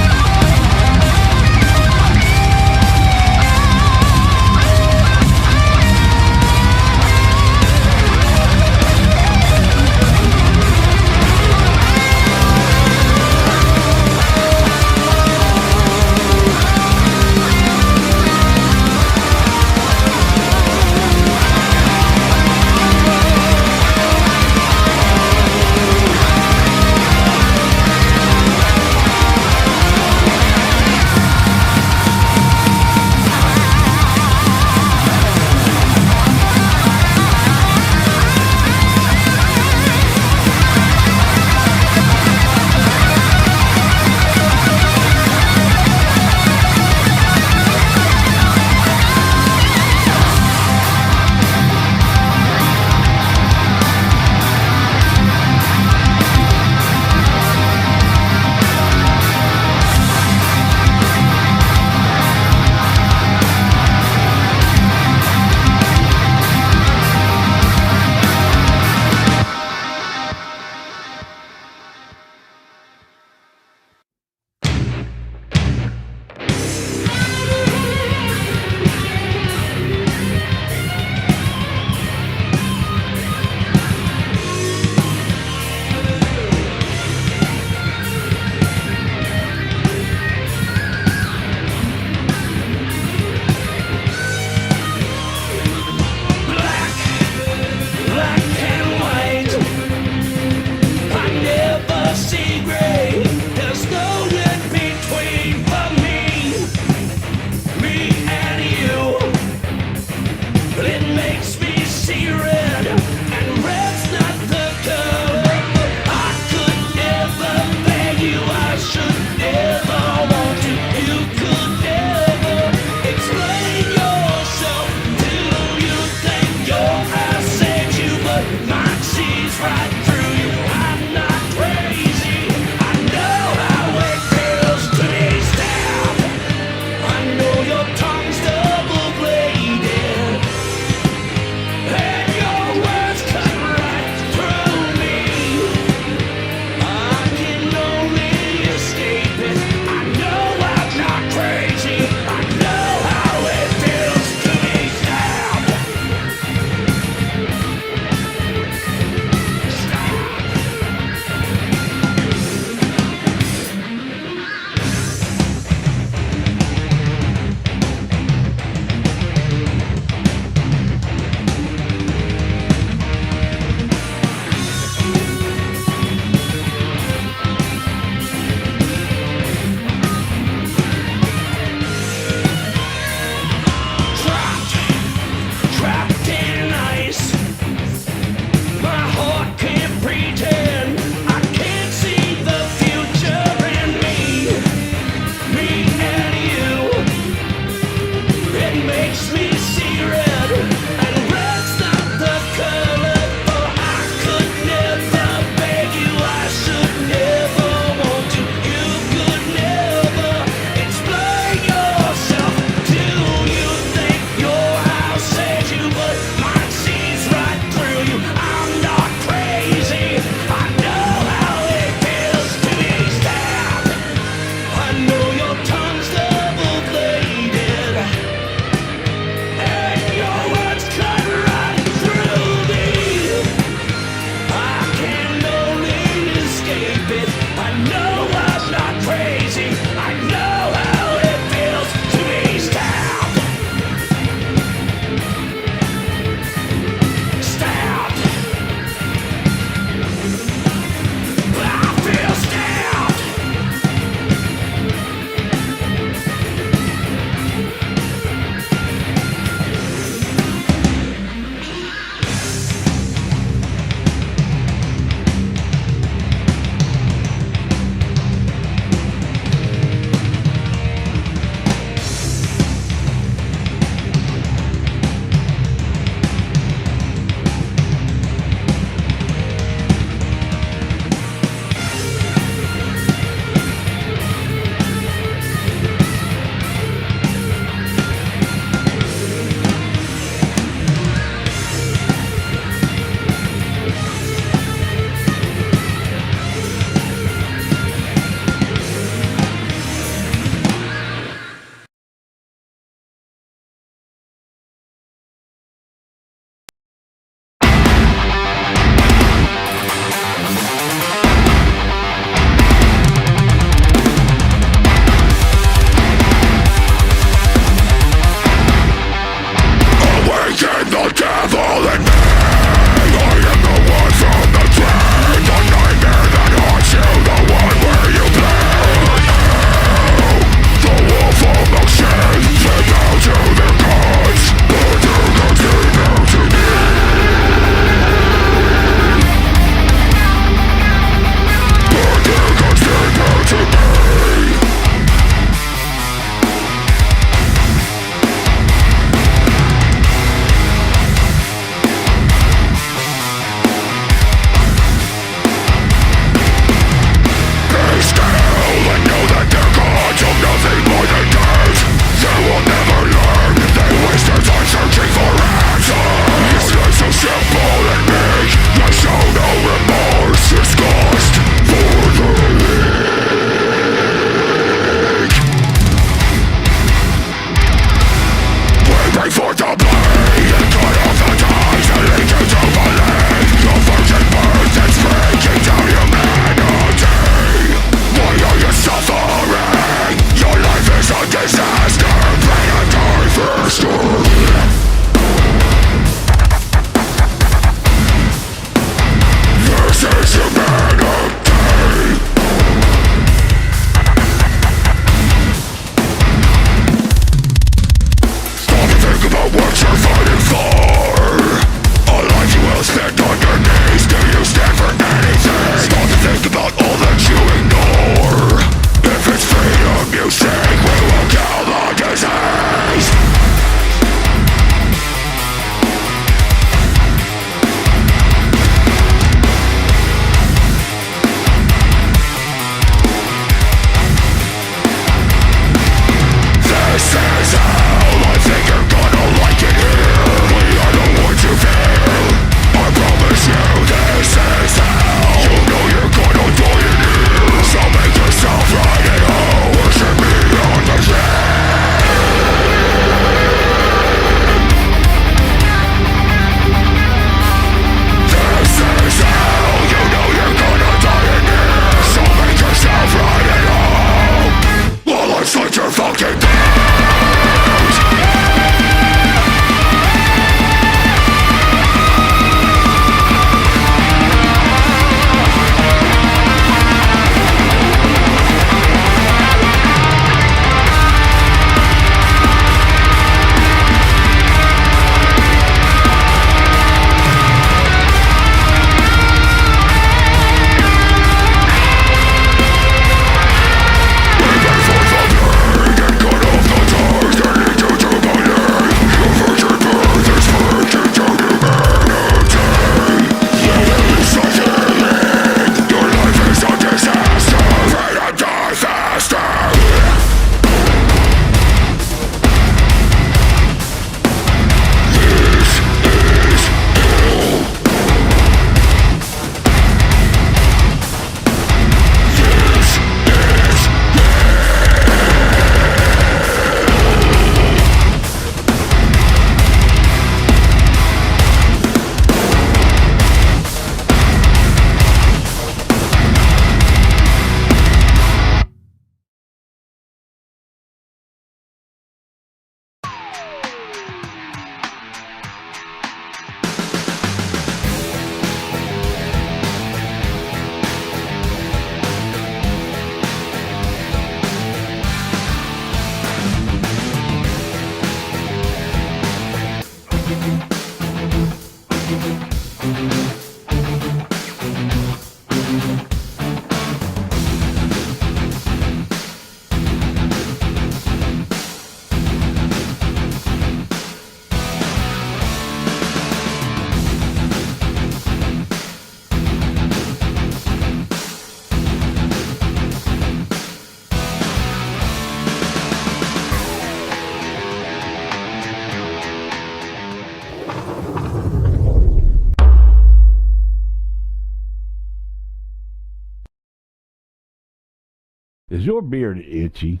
Is your beard itchy,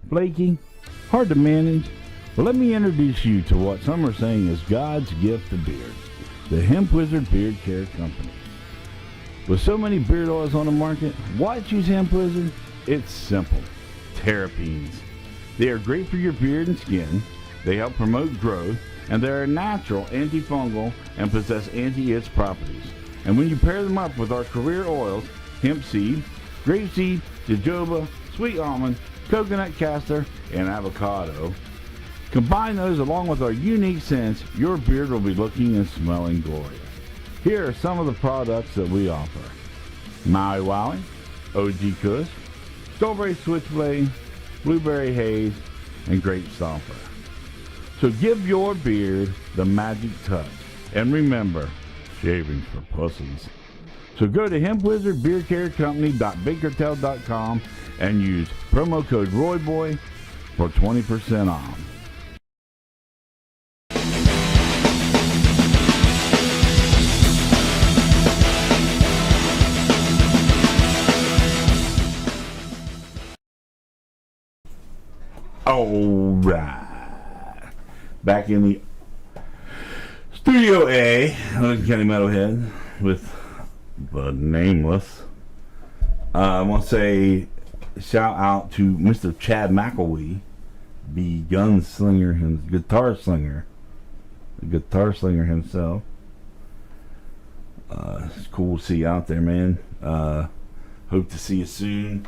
flaky, hard to manage? Well, let me introduce you to what some are saying is God's gift to beards, the Hemp Wizard Beard Care Company. With so many beard oils on the market, why choose Hemp Wizard? It's simple. Terpenes. They are great for your beard and skin. They help promote growth, and they're a natural antifungal and possess anti-itch properties. And when you pair them up with our career oils, hemp seed, grapeseed, jojoba, sweet almond, coconut castor, and avocado, combine those along with our unique scents, your beard will be looking and smelling glorious. Here are some of the products that we offer. Maui Wowie, OG Kush, Strawberry Switchblade, Blueberry Haze, and Grape Stomper. So give your beard the magic touch. And remember, shaving for pussies. So go to hempwizardbeardcarecompany.bakertel.com and use promo code ROYBOY for 20% off. Alright. Back in the Studio A, Logan County Metalhead with the Nameless. I want to say shout out to Mr. Chad McElwee, the gunslinger, the guitar slinger himself. It's cool to see you out there, man. Hope to see you soon.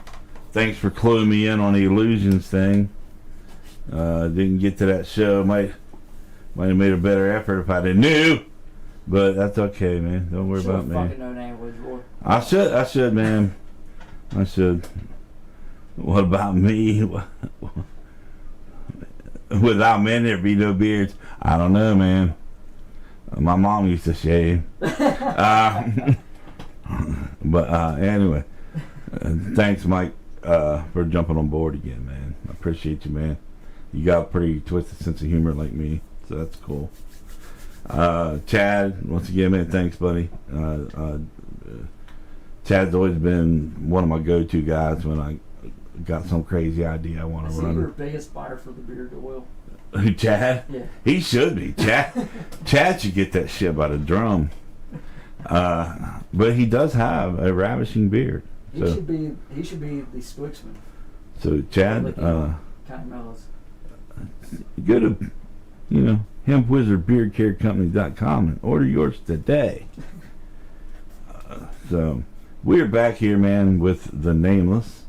Thanks for cluing me in on the Illusions thing. Didn't get to that show. Might have made a better effort if I didn't knew. But that's okay, man. Don't worry about me. No name was Roy. I should, man. I should. What about me? Without men, there'd be no beards. I don't know, man. My mom used to shave. Anyway, thanks, Mike, for jumping on board again, man. I appreciate you, man. You got a pretty twisted sense of humor like me, so that's cool. Chad, once again, man, thanks, buddy. Chad's always been one of my go-to guys when I got some crazy idea I want to run. Is he your biggest buyer for the beard oil? Chad? Yeah. He should be. Chad should get that shit by the drum. But he does have a ravishing beard. He should be the spokesman. So Chad, County Mellows. go to, hempwizardbeardcarecompany.com and order yours today. So we're back here, man, with the Nameless.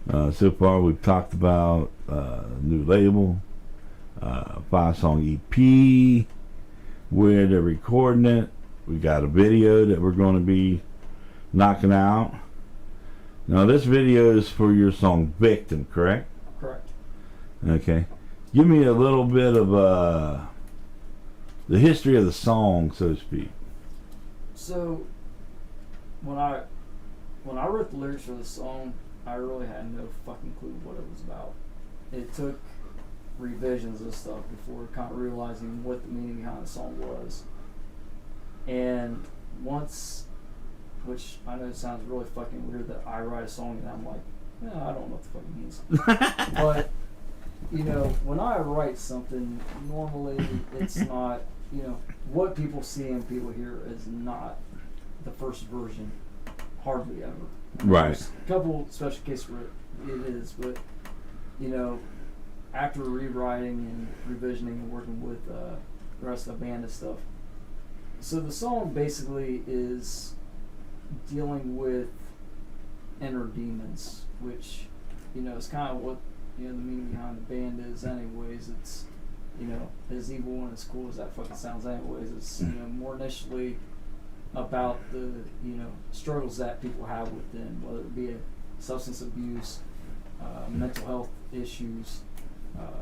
So far we've talked about new label, 5-song EP, where they're recording it. We got a video that we're going to be knocking out. Now this video is for your song Victim, correct? Correct. Okay. Give me a little bit of the history of the song, so to speak. So when I wrote the lyrics for the song, I really had no fucking clue what it was about. It took revisions of stuff before kind of realizing what the meaning behind the song was. And once, which I know sounds really fucking weird that I write a song and I'm like, I don't know what the fuck it means. But, when I write something, normally it's not, what people see and people hear is not the first version, hardly ever. Right. There's a couple special cases where it is, but, after rewriting and revisioning and working with the rest of the band and stuff. So the song basically is dealing with inner demons, which, is kind of what, the meaning behind the band is anyways. It's you know, as evil and as cool as that fucking sounds anyways, it's, you know, more initially about the, you know, struggles that people have within, whether it be a substance abuse, mental health issues,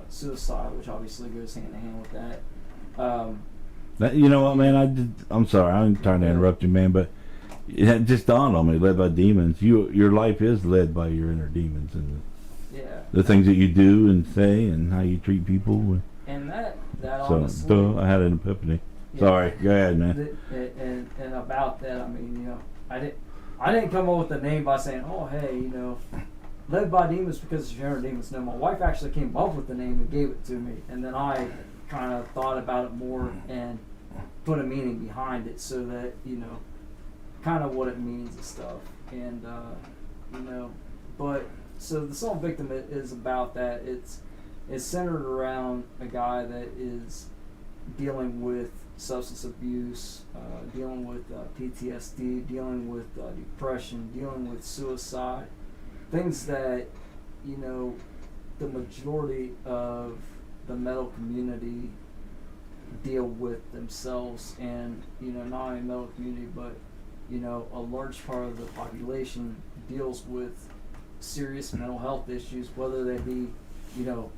suicide, which obviously goes hand in hand with that. You know what, man? I'm sorry. I'm trying to interrupt you, man, but it just dawned on me. Led by demons. Your life is led by your inner demons and the things that you do and say and how you treat people. And that So, honestly, I had an epiphany. yeah, Sorry, go ahead, man. and about that, I mean, you know, I didn't come up with the name by saying, oh, hey, you know, led by demons because it's your inner demons. No, my wife actually came up with the name and gave it to me, and then I kind of thought about it more and put a meaning behind it, so that, you know, kind of what it means and stuff. And you know, but so the song "Victim" is about that. It's centered around a guy that is dealing with substance abuse, dealing with PTSD, dealing with depression, dealing with suicide, things that, you know, the majority of the metal community deal with themselves. And, you know, not only metal community, but, you know, a large part of the population deals with serious mental health issues, whether they be, you know,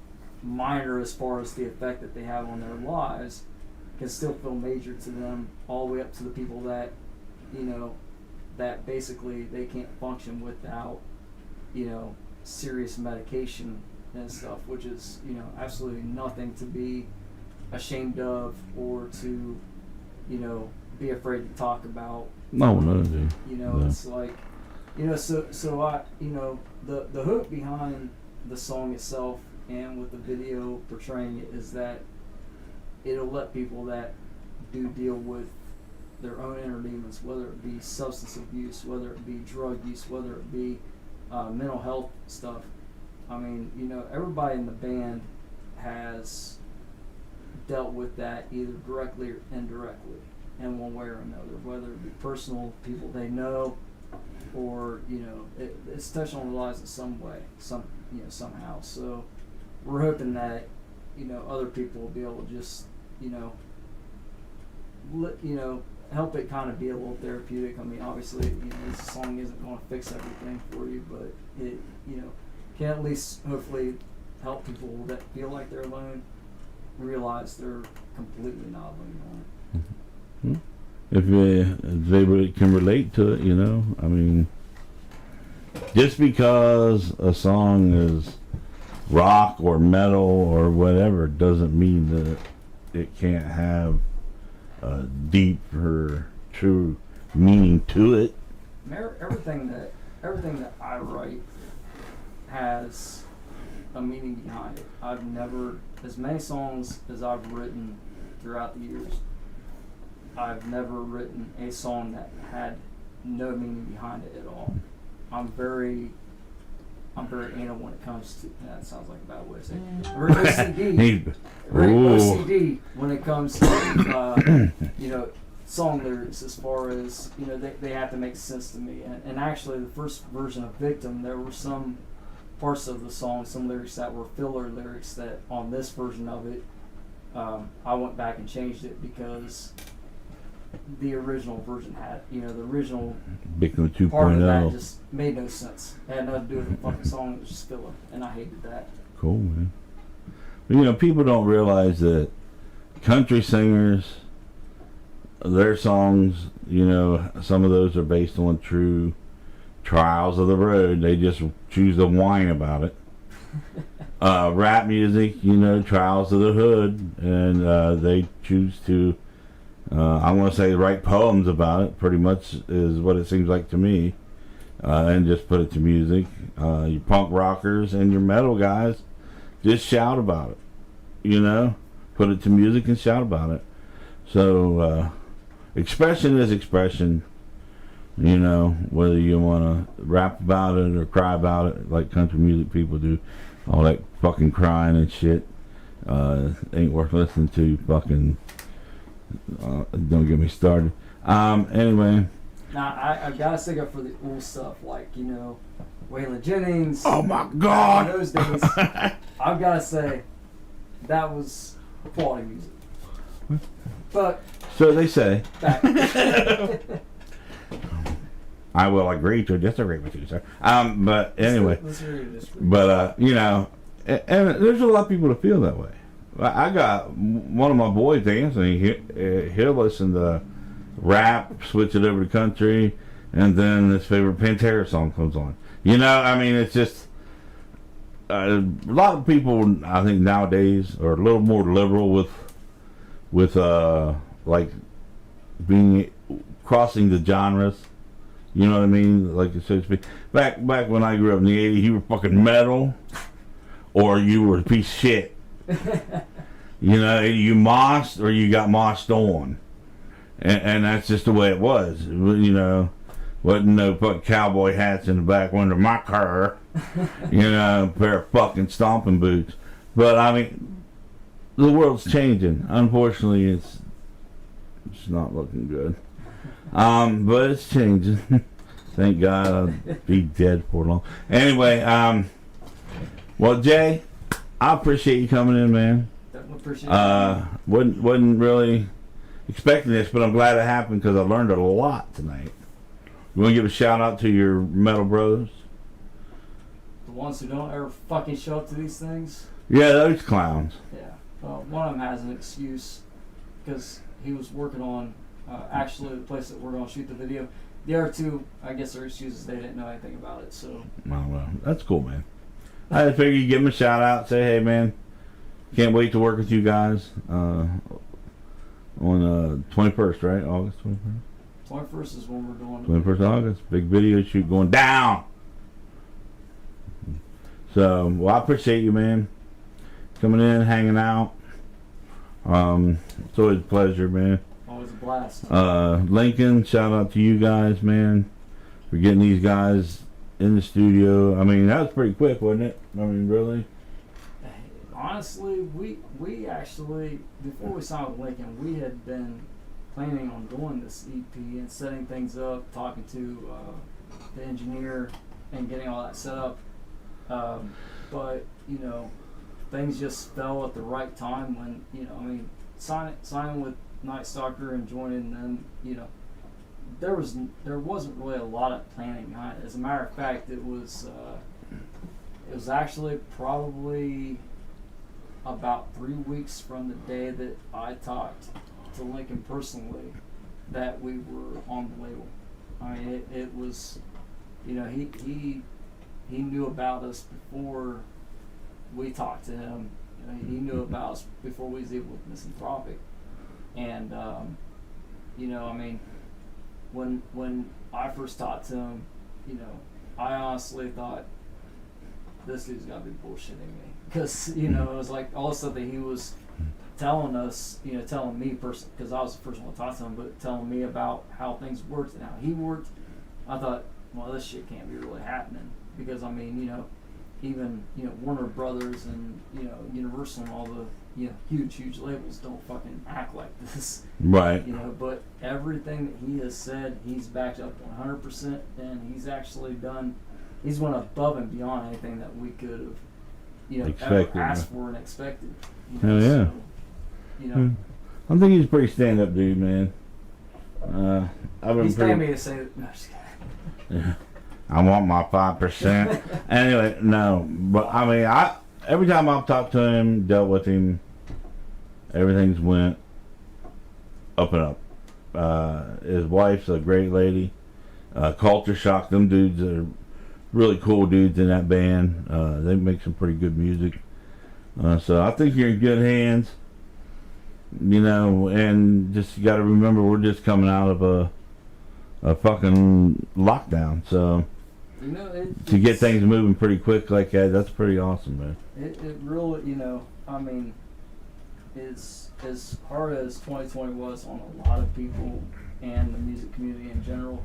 minor as far as the effect that they have on their lives, can still feel major to them, all the way up to the people that, you know, that basically they can't function without, you know, serious medication and stuff, which is, you know, absolutely nothing to be ashamed of or to, you know, be afraid to talk about. No, dude. You know, No. it's like, you know, so I, you know, the hook behind the song itself and with the video portraying it is that it'll let people that do deal with their own inner demons, whether it be substance abuse, whether it be drug use, whether it be mental health stuff. I mean, you know, everybody in the band has dealt with that either directly or indirectly in one way or another, whether it be personal, people they know, or, you know, it's touched on their lives in some way, somehow. So we're hoping that, you know, other people will be able to just, you know, help it kind of be a little therapeutic. I mean, obviously, you know, this song isn't going to fix everything for you, but it, you know, can at least hopefully help people that feel like they're alone realize they're completely not alone on it. If they can relate to it, you know, I mean, just because a song is rock or metal or whatever doesn't mean that it can't have a deep or true meaning to it. Everything that I write has a meaning behind it. I've never, as many songs as I've written throughout the years, I've never written a song that had no meaning behind it at all. I'm very anal when it comes to, that sounds like a bad way to say it. Very OCD. Very OCD when it comes to, you know, song lyrics, as far as, you know, they have to make sense to me. And actually, the first version of Victim, there were some parts of the song, some lyrics that were filler lyrics that on this version of it, I went back and changed it because the original version had, you know, the original Victim part of that 2.0. just made no sense. It had nothing to do with the fucking song, it was just filler, and I hated that. Cool, man. But, you know, people don't realize that country singers, their songs, you know, some of those are based on true trials of the road. They just choose to whine about it. Rap music, you know, trials of the hood, and they choose to, I want to say, write poems about it, pretty much is what it seems like to me, and just put it to music. Your punk rockers and your metal guys just shout about it, you know, put it to music and shout about it. So expression is expression, you know, whether you want to rap about it or cry about it like country music people do, all that fucking crying and shit, ain't worth listening to. Fucking don't get me started. Anyway, Now, I've got to stick up for the old stuff, like, you know, Waylon Jennings. oh my god, In those days, I've got to say, that was quality music. But So they say. back. I will agree to disagree with you, sir. But anyway, Let's hear your disagree. but you know, and there's a lot of people that feel that way. I got one of my boys, Anthony. He'll listen to rap, switch it over to country, and then his favorite Pantera song comes on. You know, I mean, it's just a lot of people. I think nowadays are a little more liberal with like being crossing the genres. You know what I mean? Like, so to speak. Back when I grew up in the 80s, you were fucking metal or you were a piece of shit. You know, you mossed or you got mossed on. And that's just the way it was. You know, wasn't no fucking cowboy hats in the back window of my car. You know, a pair of fucking stomping boots. But, I mean, the world's changing. Unfortunately, it's not looking good. But it's changing. Thank God I'll be dead for long. Anyway, well, Jay, I appreciate you coming in, man. Definitely appreciate it. Wasn't really expecting this, but I'm glad it happened because I learned a lot tonight. You want to give a shout out to your metal brothers? The ones who don't ever fucking show up to these things. Yeah, those clowns. Yeah. Well, one of them has an excuse because he was working on actually the place that we're going to shoot the video. The other two, I guess their excuses, they didn't know anything about it. So. Oh, well, that's cool, man. I just figured you'd give them a shout out, say, hey, man, can't wait to work with you guys on 21st, right? August 21st? 21st is when we're doing 21st of August. Big video shoot going down. So, well, I appreciate you, man. Coming in, hanging out. It's always a pleasure, man. Always a blast. Lincoln, shout out to you guys, man, for getting these guys in the studio. I mean, that was pretty quick, wasn't it? I mean, really? Honestly, we actually, before we signed with Lincoln, we had been planning on doing this EP and setting things up, talking to the engineer and getting all that set up. But, you know, things just fell at the right time when, you know, I mean, signing with Night Stalker and joining them, you know, there wasn't really a lot of planning behind it. As a matter of fact, it was actually probably about 3 weeks from the day that I talked to Lincoln personally that we were on the label. I mean, it was, you know, he knew about us before we talked to him. You know, he knew about us before we was even with Misanthropic. And, you know, I mean, when I first talked to him, you know, I honestly thought, this dude's got to be bullshitting me. Because, you know, it was like all the stuff that he was telling us, you know, telling me personally, because I was the first one to talk to him, but telling me about how things worked and how he worked. I thought, well, this shit can't be really happening. Because, I mean, you know, even, you know, Warner Brothers and, you know, Universal and all the, you know, huge labels don't fucking act like this. Right. You know, but everything that he has said, he's backed up 100%, and he's actually done, he's went above and beyond anything that we could have, you know, ever asked for and expected. You know, Hell yeah. So, you know. I think he's a pretty stand-up dude, man. I've been He's pretty... paying me to say that. No, just kidding. Yeah. I want my 5%. Anyway, no, but I mean, every time I've talked to him, dealt with him, everything's went up and up. His wife's a great lady. Culture Shock, them dudes are really cool dudes in that band. They make some pretty good music. So I think you're in good hands. You know, and just you got to remember we're just coming out of a fucking lockdown, so. You know, to get things moving pretty quick like that, that's pretty awesome, man. It really, you know, I mean, it's as hard as 2020 was on a lot of people and the music community in general.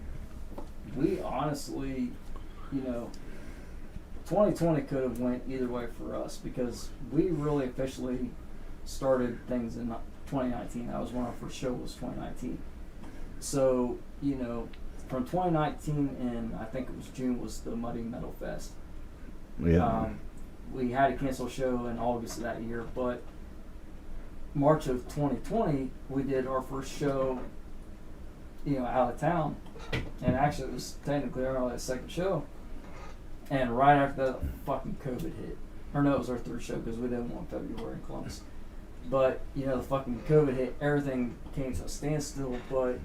We honestly, you know, 2020 could have went either way for us because we really officially started things in 2019. That was when our first show was 2019. So, you know, from 2019 and I think it was June was the Muddy Metal Fest. Yeah. We had to cancel a show in August of that year, but March of 2020, we did our first show, out of town, and actually it was technically our second show. And right after that, fucking COVID hit. Or no, it was our third show because we did one in February in Columbus. But the fucking COVID hit, everything came to a standstill. But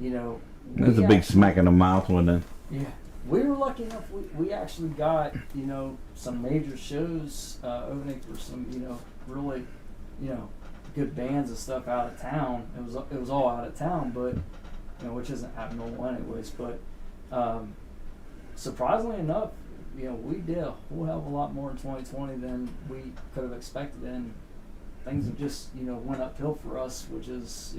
That's a big smack in the mouth, wasn't it? Yeah, we were lucky enough. We actually got some major shows opening for some really good bands and stuff out of town. It was all out of town, but which isn't abnormal anyways. But surprisingly enough, we did a whole hell of a lot more in 2020 than we could have expected, and things have just went uphill for us, which is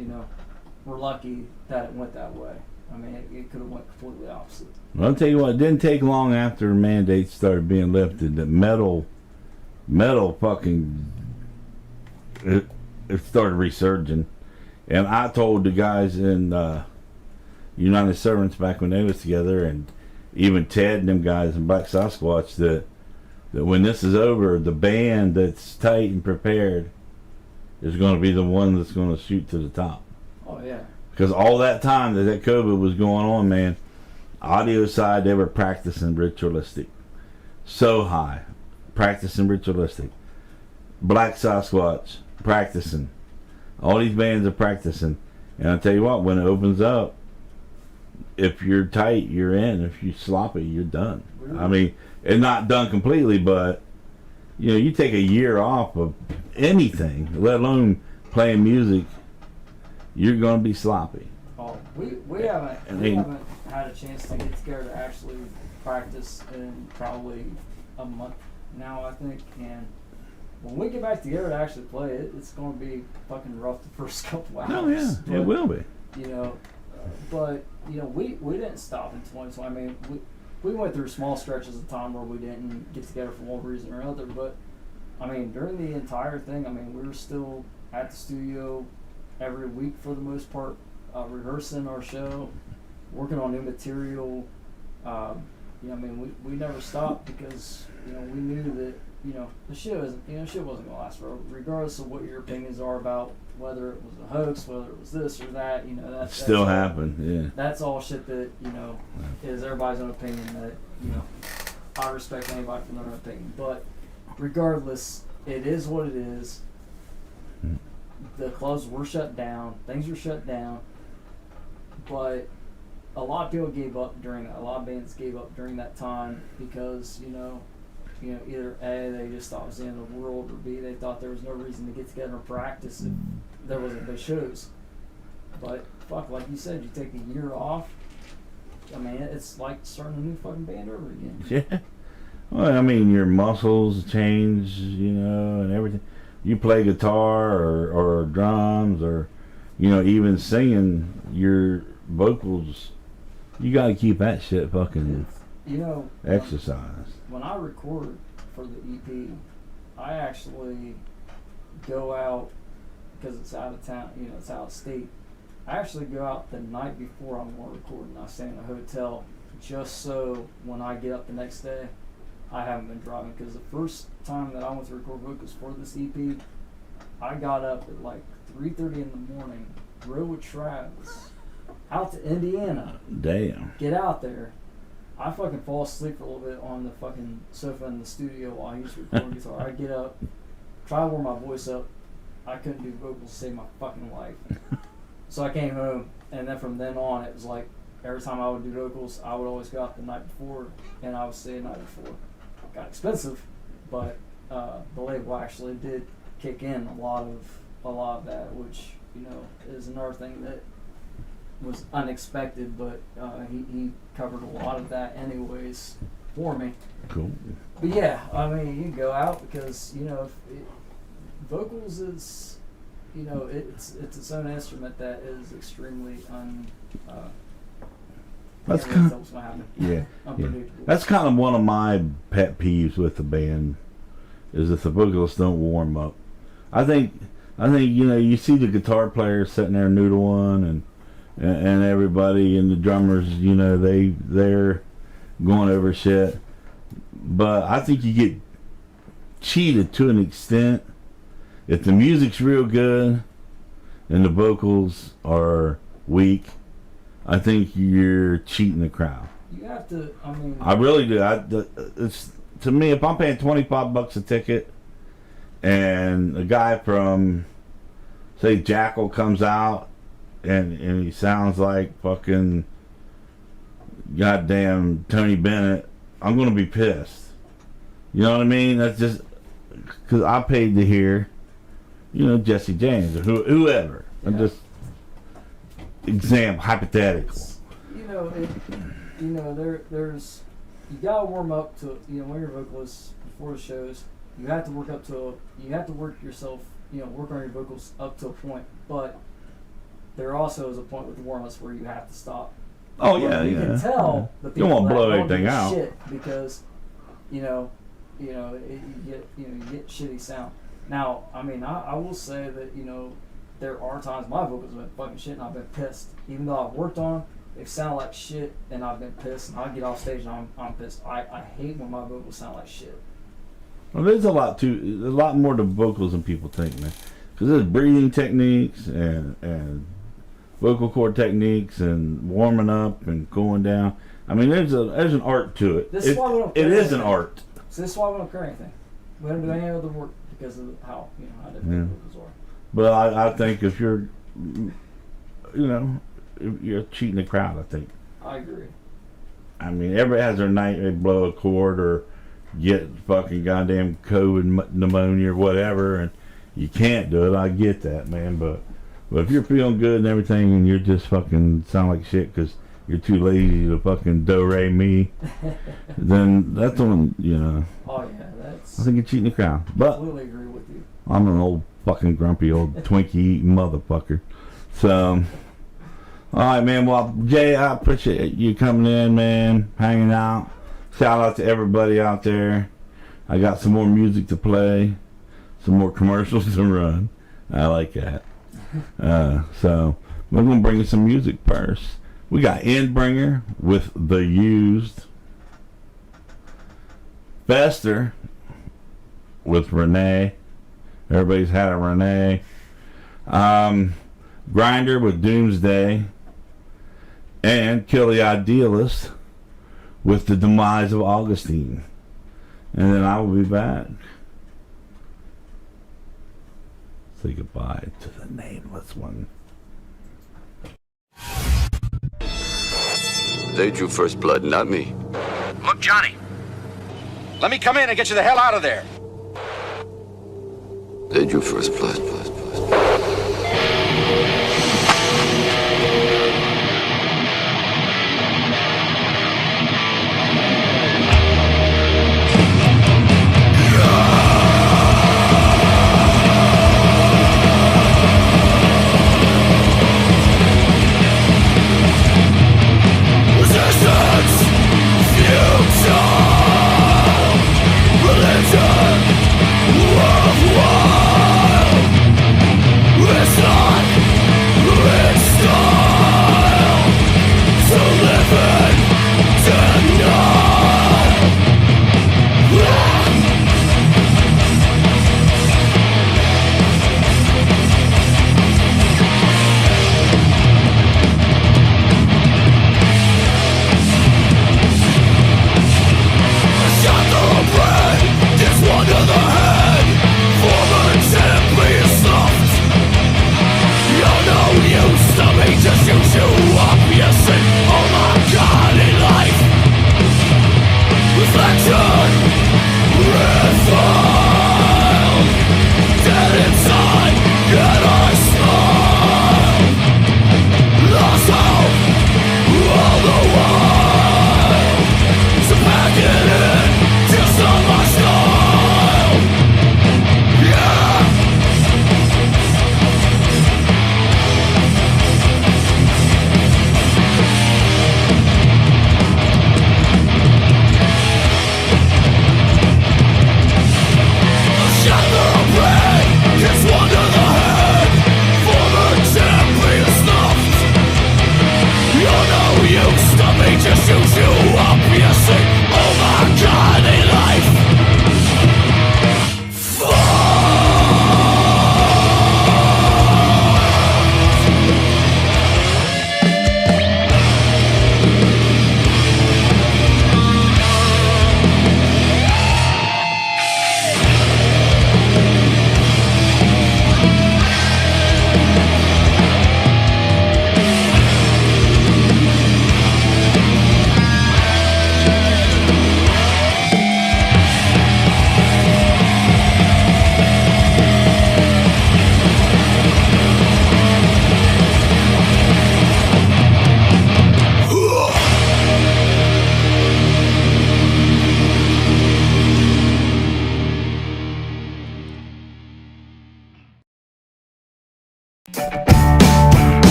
we're lucky that it went that way. I mean, it could have went completely opposite. Well, I'll tell you what, it didn't take long after mandates started being lifted that metal fucking it started resurging. And I told the guys in United Servants back when they was together, and even Ted and them guys in Black Sasquatch, that when this is over, the band that's tight and prepared is going to be the one that's going to shoot to the top. Oh yeah. Because all that time that COVID was going on, man, audio side, they were practicing ritualistic. So high. Practicing ritualistic. Black Sasquatch, practicing. All these bands are practicing. And I'll tell you what, when it opens up, if you're tight, you're in. If you're sloppy, you're done. Really? I mean, it's not done completely, but, you take a year off of anything, let alone playing music, you're going to be sloppy. Oh, we haven't had a chance to get together to actually practice in probably a month now, I think. And when we get back together to actually play it, it's going to be fucking rough the first couple hours. Oh yeah, but, it will be. We didn't stop in 2020. I mean, we went through small stretches of time where we didn't get together for one reason or another. But I mean, during the entire thing, I mean, we were still at the studio every week for the most part, rehearsing our show, working on new material. We never stopped because we knew that the show isn't shit wasn't gonna last forever, regardless of what your opinions are about whether it was a hoax, whether it was this or that. That still happened. Yeah. That's all shit that is everybody's own opinion. That I respect anybody from their own opinion, but regardless, it is what it is. The clubs were shut down. Things were shut down. But a lot of people gave up during that. A lot of bands gave up during that time because, either A, they just thought it was the end of the world, or B, they thought there was no reason to get together and practice if there wasn't big shows. But, fuck, like you said, you take a year off. I mean, it's like starting a new fucking band over again. Yeah. Well, I mean, your muscles change, and everything. You play guitar or drums or, even singing, your vocals, you got to keep that shit fucking exercised. When I record for the EP, I actually go out, because it's out of town, it's out of state. I actually go out the night before I'm going to record, and I stay in a hotel just so when I get up the next day, I haven't been driving. Because the first time that I went to record vocals for this EP, I got up at like 3:30 in the morning, rode with Travis out to Indiana. Damn. Get out there. I fucking fall asleep for a little bit on the fucking sofa in the studio while he's recording guitar. I get up, try to warm my voice up. I couldn't do vocals to save my fucking life. So I came home, and then from then on, it was like every time I would do vocals, I would always go out the night before, and I would stay the night before. It got expensive, but the label actually did kick in a lot of that, which is another thing that was unexpected, but he covered a lot of that anyways for me. Cool. But yeah, I mean, you go out because vocals is it's its own instrument that is extremely That's kind of unpredictable. That's kind of one of my pet peeves with the band, is if the vocalists don't warm up. I think you see the guitar players sitting there noodling and everybody and the drummers, they're going over shit. But I think you get cheated to an extent If the music's real good and the vocals are weak, I think you're cheating the crowd. You have to. I mean, I really do. It's to me, if I'm paying $25 a ticket, and a guy from, say, Jackal comes out, and he sounds like fucking goddamn Tony Bennett, I'm gonna be pissed. You know what I mean? That's just because I paid to hear, Jesse James or whoever. Yeah. I'm just hypothetical. There's you gotta warm up to when you're a vocalist before the shows. You have to work yourself. Work on your vocals up to a point, but there also is a point with the warm-ups where you have to stop. Oh yeah, you can tell the people you don't want to blow that everything don't out shit because you get shitty sound. Now, I mean, I will say that there are times my vocals have been fucking shit and I've been pissed, even though I've worked on them. They sound like shit and I've been pissed, and I get off stage and I'm pissed. I hate when my vocals sound like shit. Well, there's a lot more to vocals than people think, man. Because there's breathing techniques and vocal cord techniques and warming up and going down. I mean, there's an art to it. This is why we don't it is anything. an art. So this is why we don't care anything. We don't do any other work because of how different vocals are. But I think if you're, if you're cheating the crowd, I think. I agree. I mean, everybody has their night. They blow a chord or get fucking goddamn COVID pneumonia or whatever, and you can't do it. I get that, man. But if you're feeling good and everything, and you're just fucking sound like shit because you're too lazy to fucking do-re me, then that's when Oh yeah, that's. I think you're cheating the crowd. But Completely agree with you. I'm an old fucking grumpy old Twinkie eating motherfucker. So, all right, man. Well, Jay, I appreciate you coming in, man, hanging out. Shout out to everybody out there. I got some more music to play, some more commercials to run. I like that. So we're gonna bring you some music first. We got Endbringer with The Used, Fester with Renee. Everybody's had a Renee. Grinder with Doomsday, and Kill the Idealist with The Demise of Augustine. And then I will be back. Say goodbye to the nameless one. They drew first blood, not me. Look, Johnny. Let me come in and get you the hell out of there. They drew first blood. Religion of war.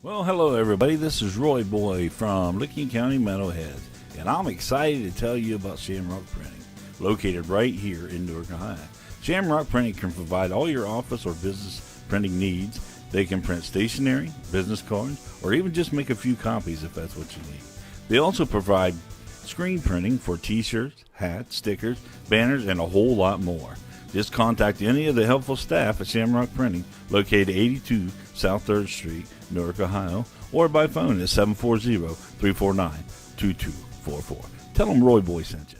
Well, hello everybody. This is Roy Boy from Licking County Metalhead, and I'm excited to tell you about Shamrock Printing, located right here in Newark, Ohio. Shamrock Printing can provide all your office or business printing needs. They can print stationery, business cards, or even just make a few copies if that's what you need. They also provide screen printing for t-shirts, hats, stickers, banners, and a whole lot more. Just contact any of the helpful staff at Shamrock Printing, located 82 South 3rd Street, Newark, Ohio, or by phone at 740-349-2244. Tell them Roy Boy sent you.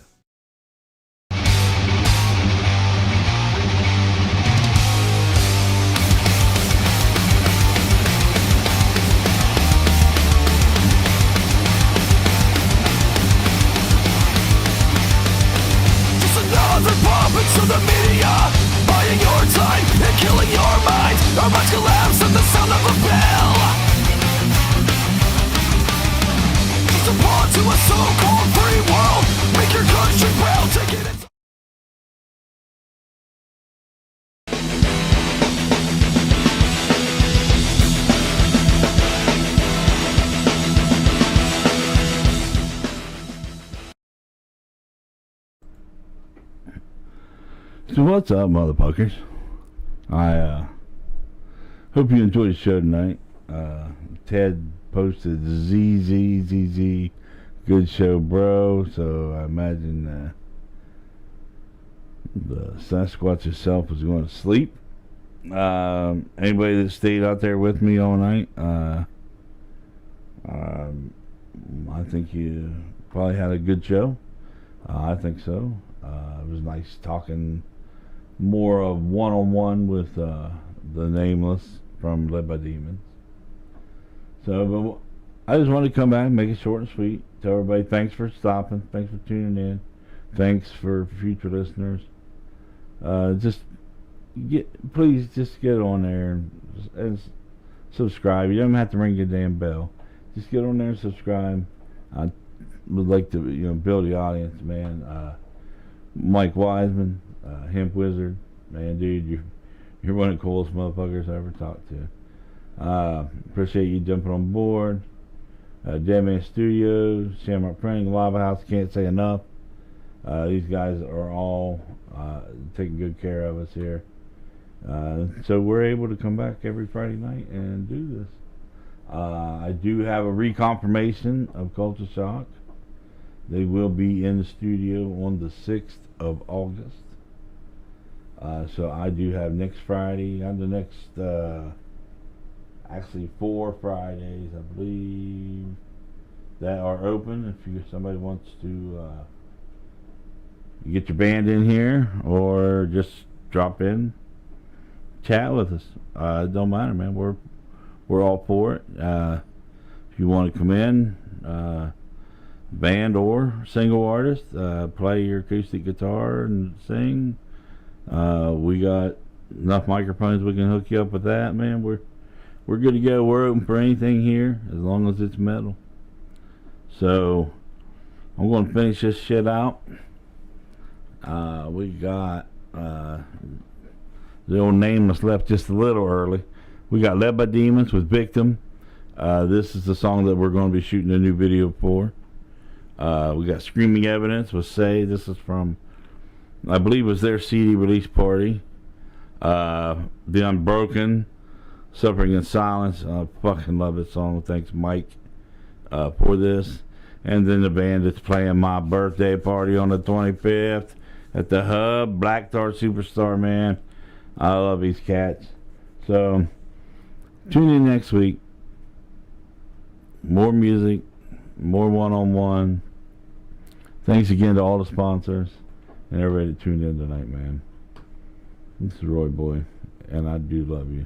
Just another puppet to the media, buying your time and killing your mind. Our minds collapse at the sound of a bell. Just a pawn to a so-called free world. Make your country proud, take it. So what's up, motherfuckers? I hope you enjoyed the show tonight. Ted posted ZZZZ, good show, bro. So I imagine the Sasquatch itself is going to sleep. Anybody that stayed out there with me all night, I think you probably had a good show. I think so. It was nice talking more of one-on-one with the Nameless from Led by Demons. So, but I just wanted to come back, make it short and sweet. Tell everybody thanks for stopping, thanks for tuning in, thanks for future listeners. Please just get on there and subscribe. You don't have to ring your damn bell. Just get on there and subscribe. I would like to, build the audience, man. Mike Wiseman, Hemp Wizard, man, dude, you're one of the coolest motherfuckers I ever talked to. Appreciate you jumping on board. Dead Man Studios, Shamrock Printing, Lava House, can't say enough. These guys are all taking good care of us here. So we're able to come back every Friday night and do this. I do have a reconfirmation of Culture Shock. They will be in the studio on the 6th of August. So I do have next Friday, and the next, actually 4 Fridays, I believe, that are open. If somebody wants to get your band in here, or just drop in, chat with us. It don't matter, man. We're all for it. If you want to come in, band or single artist, play your acoustic guitar and sing. We got enough microphones we can hook you up with that, man. We're good to go. We're open for anything here as long as it's metal. So I'm going to finish this shit out. We got the old Nameless left just a little early. We got Led by Demons with Victim. This is the song that we're going to be shooting a new video for. We got Screaming Evidence with Say. This is from, I believe it was their CD release party. The Unbroken, Suffering in Silence. I fucking love this song. Thanks, Mike, for this. And then the band that's playing my birthday party on the 25th at the Hub, Black Tar Superstar, man. I love these cats. So tune in next week. More music, more one-on-one. Thanks again to all the sponsors and everybody that tuned in tonight, man. This is Roy Boy, and I do love you.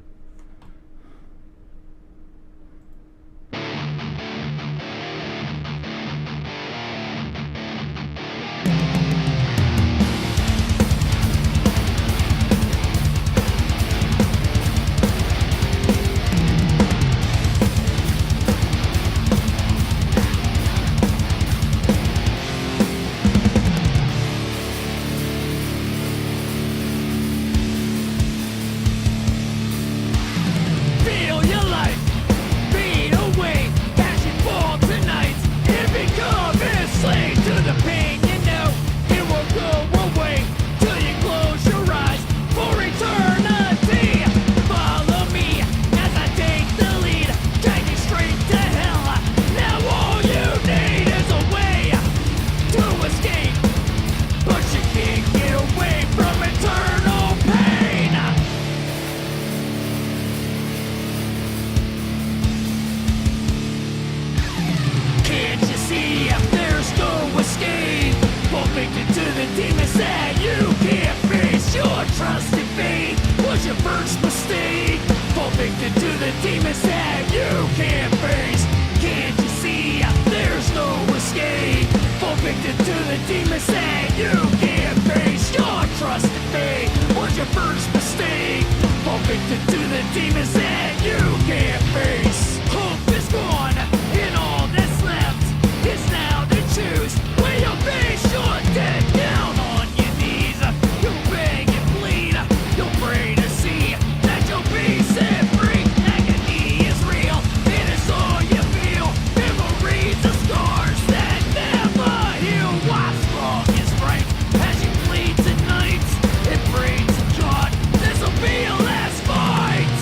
victim to the demons that you can't face. Your trust and faith was your first mistake. Fall victim to the demons that you can't face. Can't you see there's no escape? Fall victim to the demons that you can't face. Your trust and faith was your first mistake. Fall victim to the demons that you can't face. Hope is gone, and all that's left is now to choose where you'll face your dead down on your knees. You'll beg and plead, you'll pray to see that you'll be set free. Agony is real, it is all you feel. Memories of scars that never heal. What's wrong is right as you plead tonight and pray to God this'll be your last fight.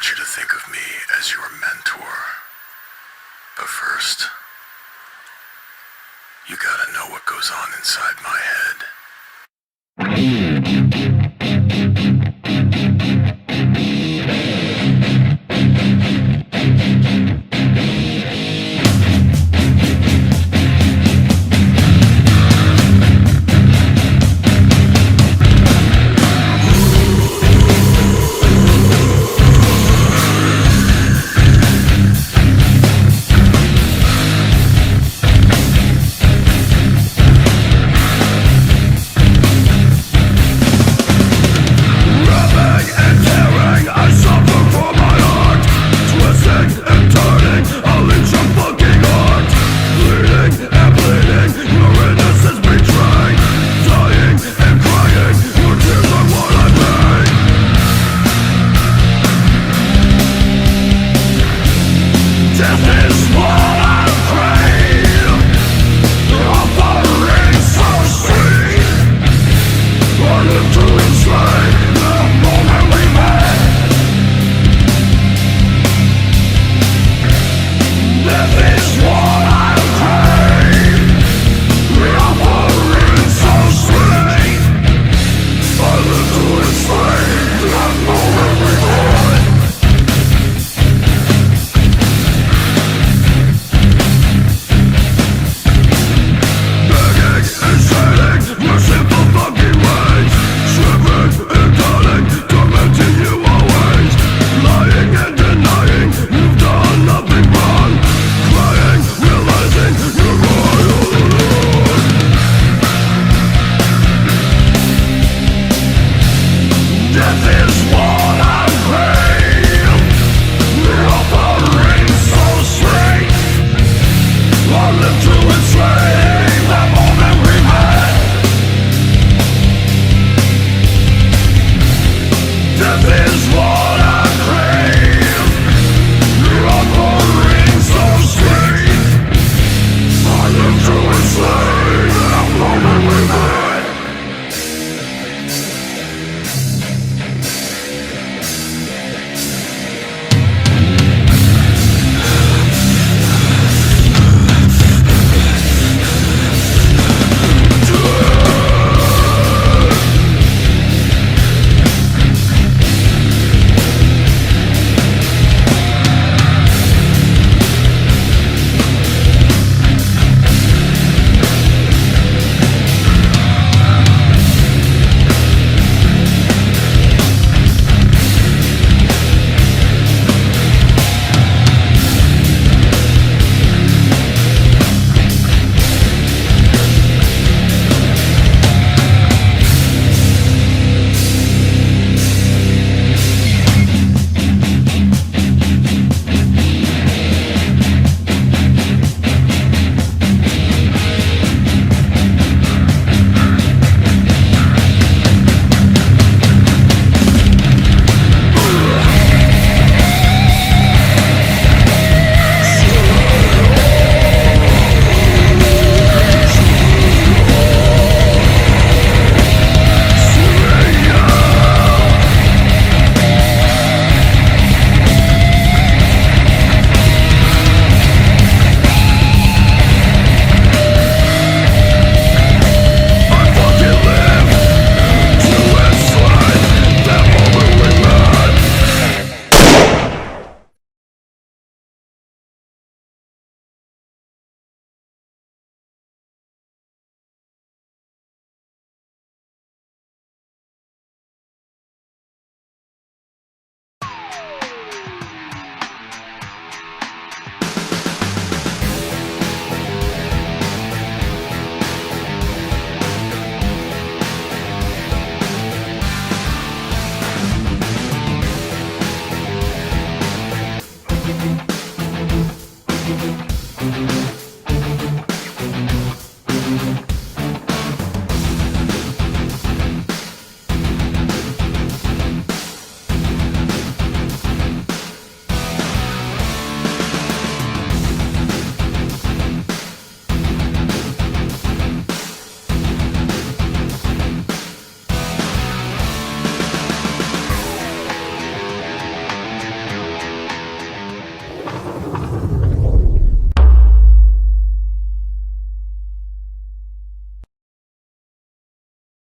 want you to think of me as your mentor. But first, you gotta know what goes on inside my head.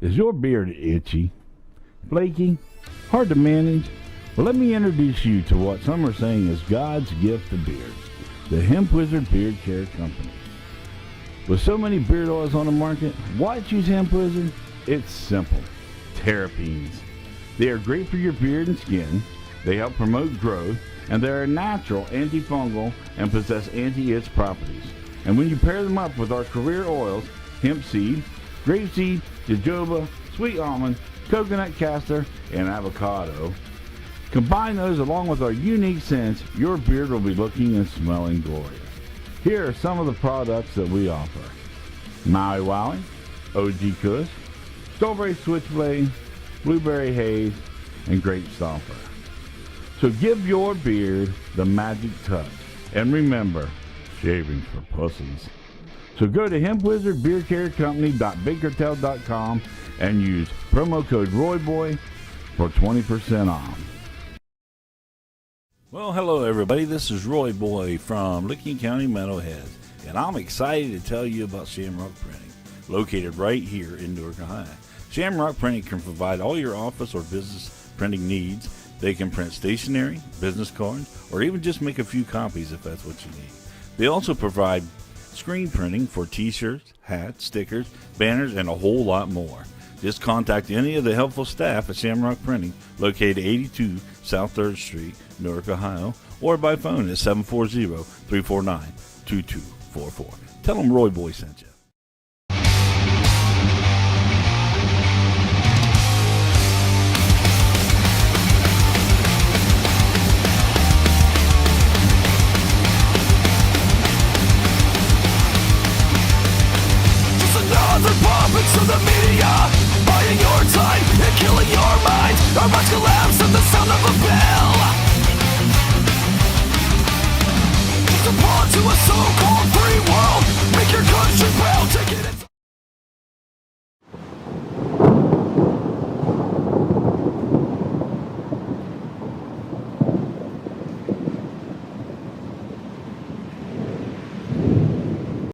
Is your beard itchy, flaky, hard to manage? Well, let me introduce you to what some are saying is God's gift to beards, the Hemp Wizard Beard Care Company. With so many beard oils on the market, why choose Hemp Wizard? It's simple. Terpenes. They are great for your beard and skin. They help promote growth, and they're a natural antifungal and possess anti-itch properties. And when you pair them up with our career oils, hemp seed, grapeseed, jojoba, sweet almond, coconut castor, and avocado, combine those along with our unique scents, your beard will be looking and smelling glorious. Here are some of the products that we offer. Maui Wowie, OG Kush, Strawberry Switchblade, Blueberry Haze, and Grape Stomper. So give your beard the magic touch. And remember, shaving for pussies. So go to hempwizardbeardcarecompany.bigcartel.com and use promo code ROYBOY for 20% off. Well, hello everybody. This is Roy Boy from Licking County, Meadowhead, and I'm excited to tell you about Shamrock Printing, located right here in Newark, Ohio. Shamrock Printing can provide all your office or business printing needs. They can print stationery, business cards, or even just make a few copies if that's what you need. They also provide screen printing for t-shirts, hats, stickers, banners, and a whole lot more. Just contact any of the helpful staff at Shamrock Printing, located 82 South 3rd Street, Newark, Ohio, or by phone at 740-349-2244. Tell them Roy Boy sent you.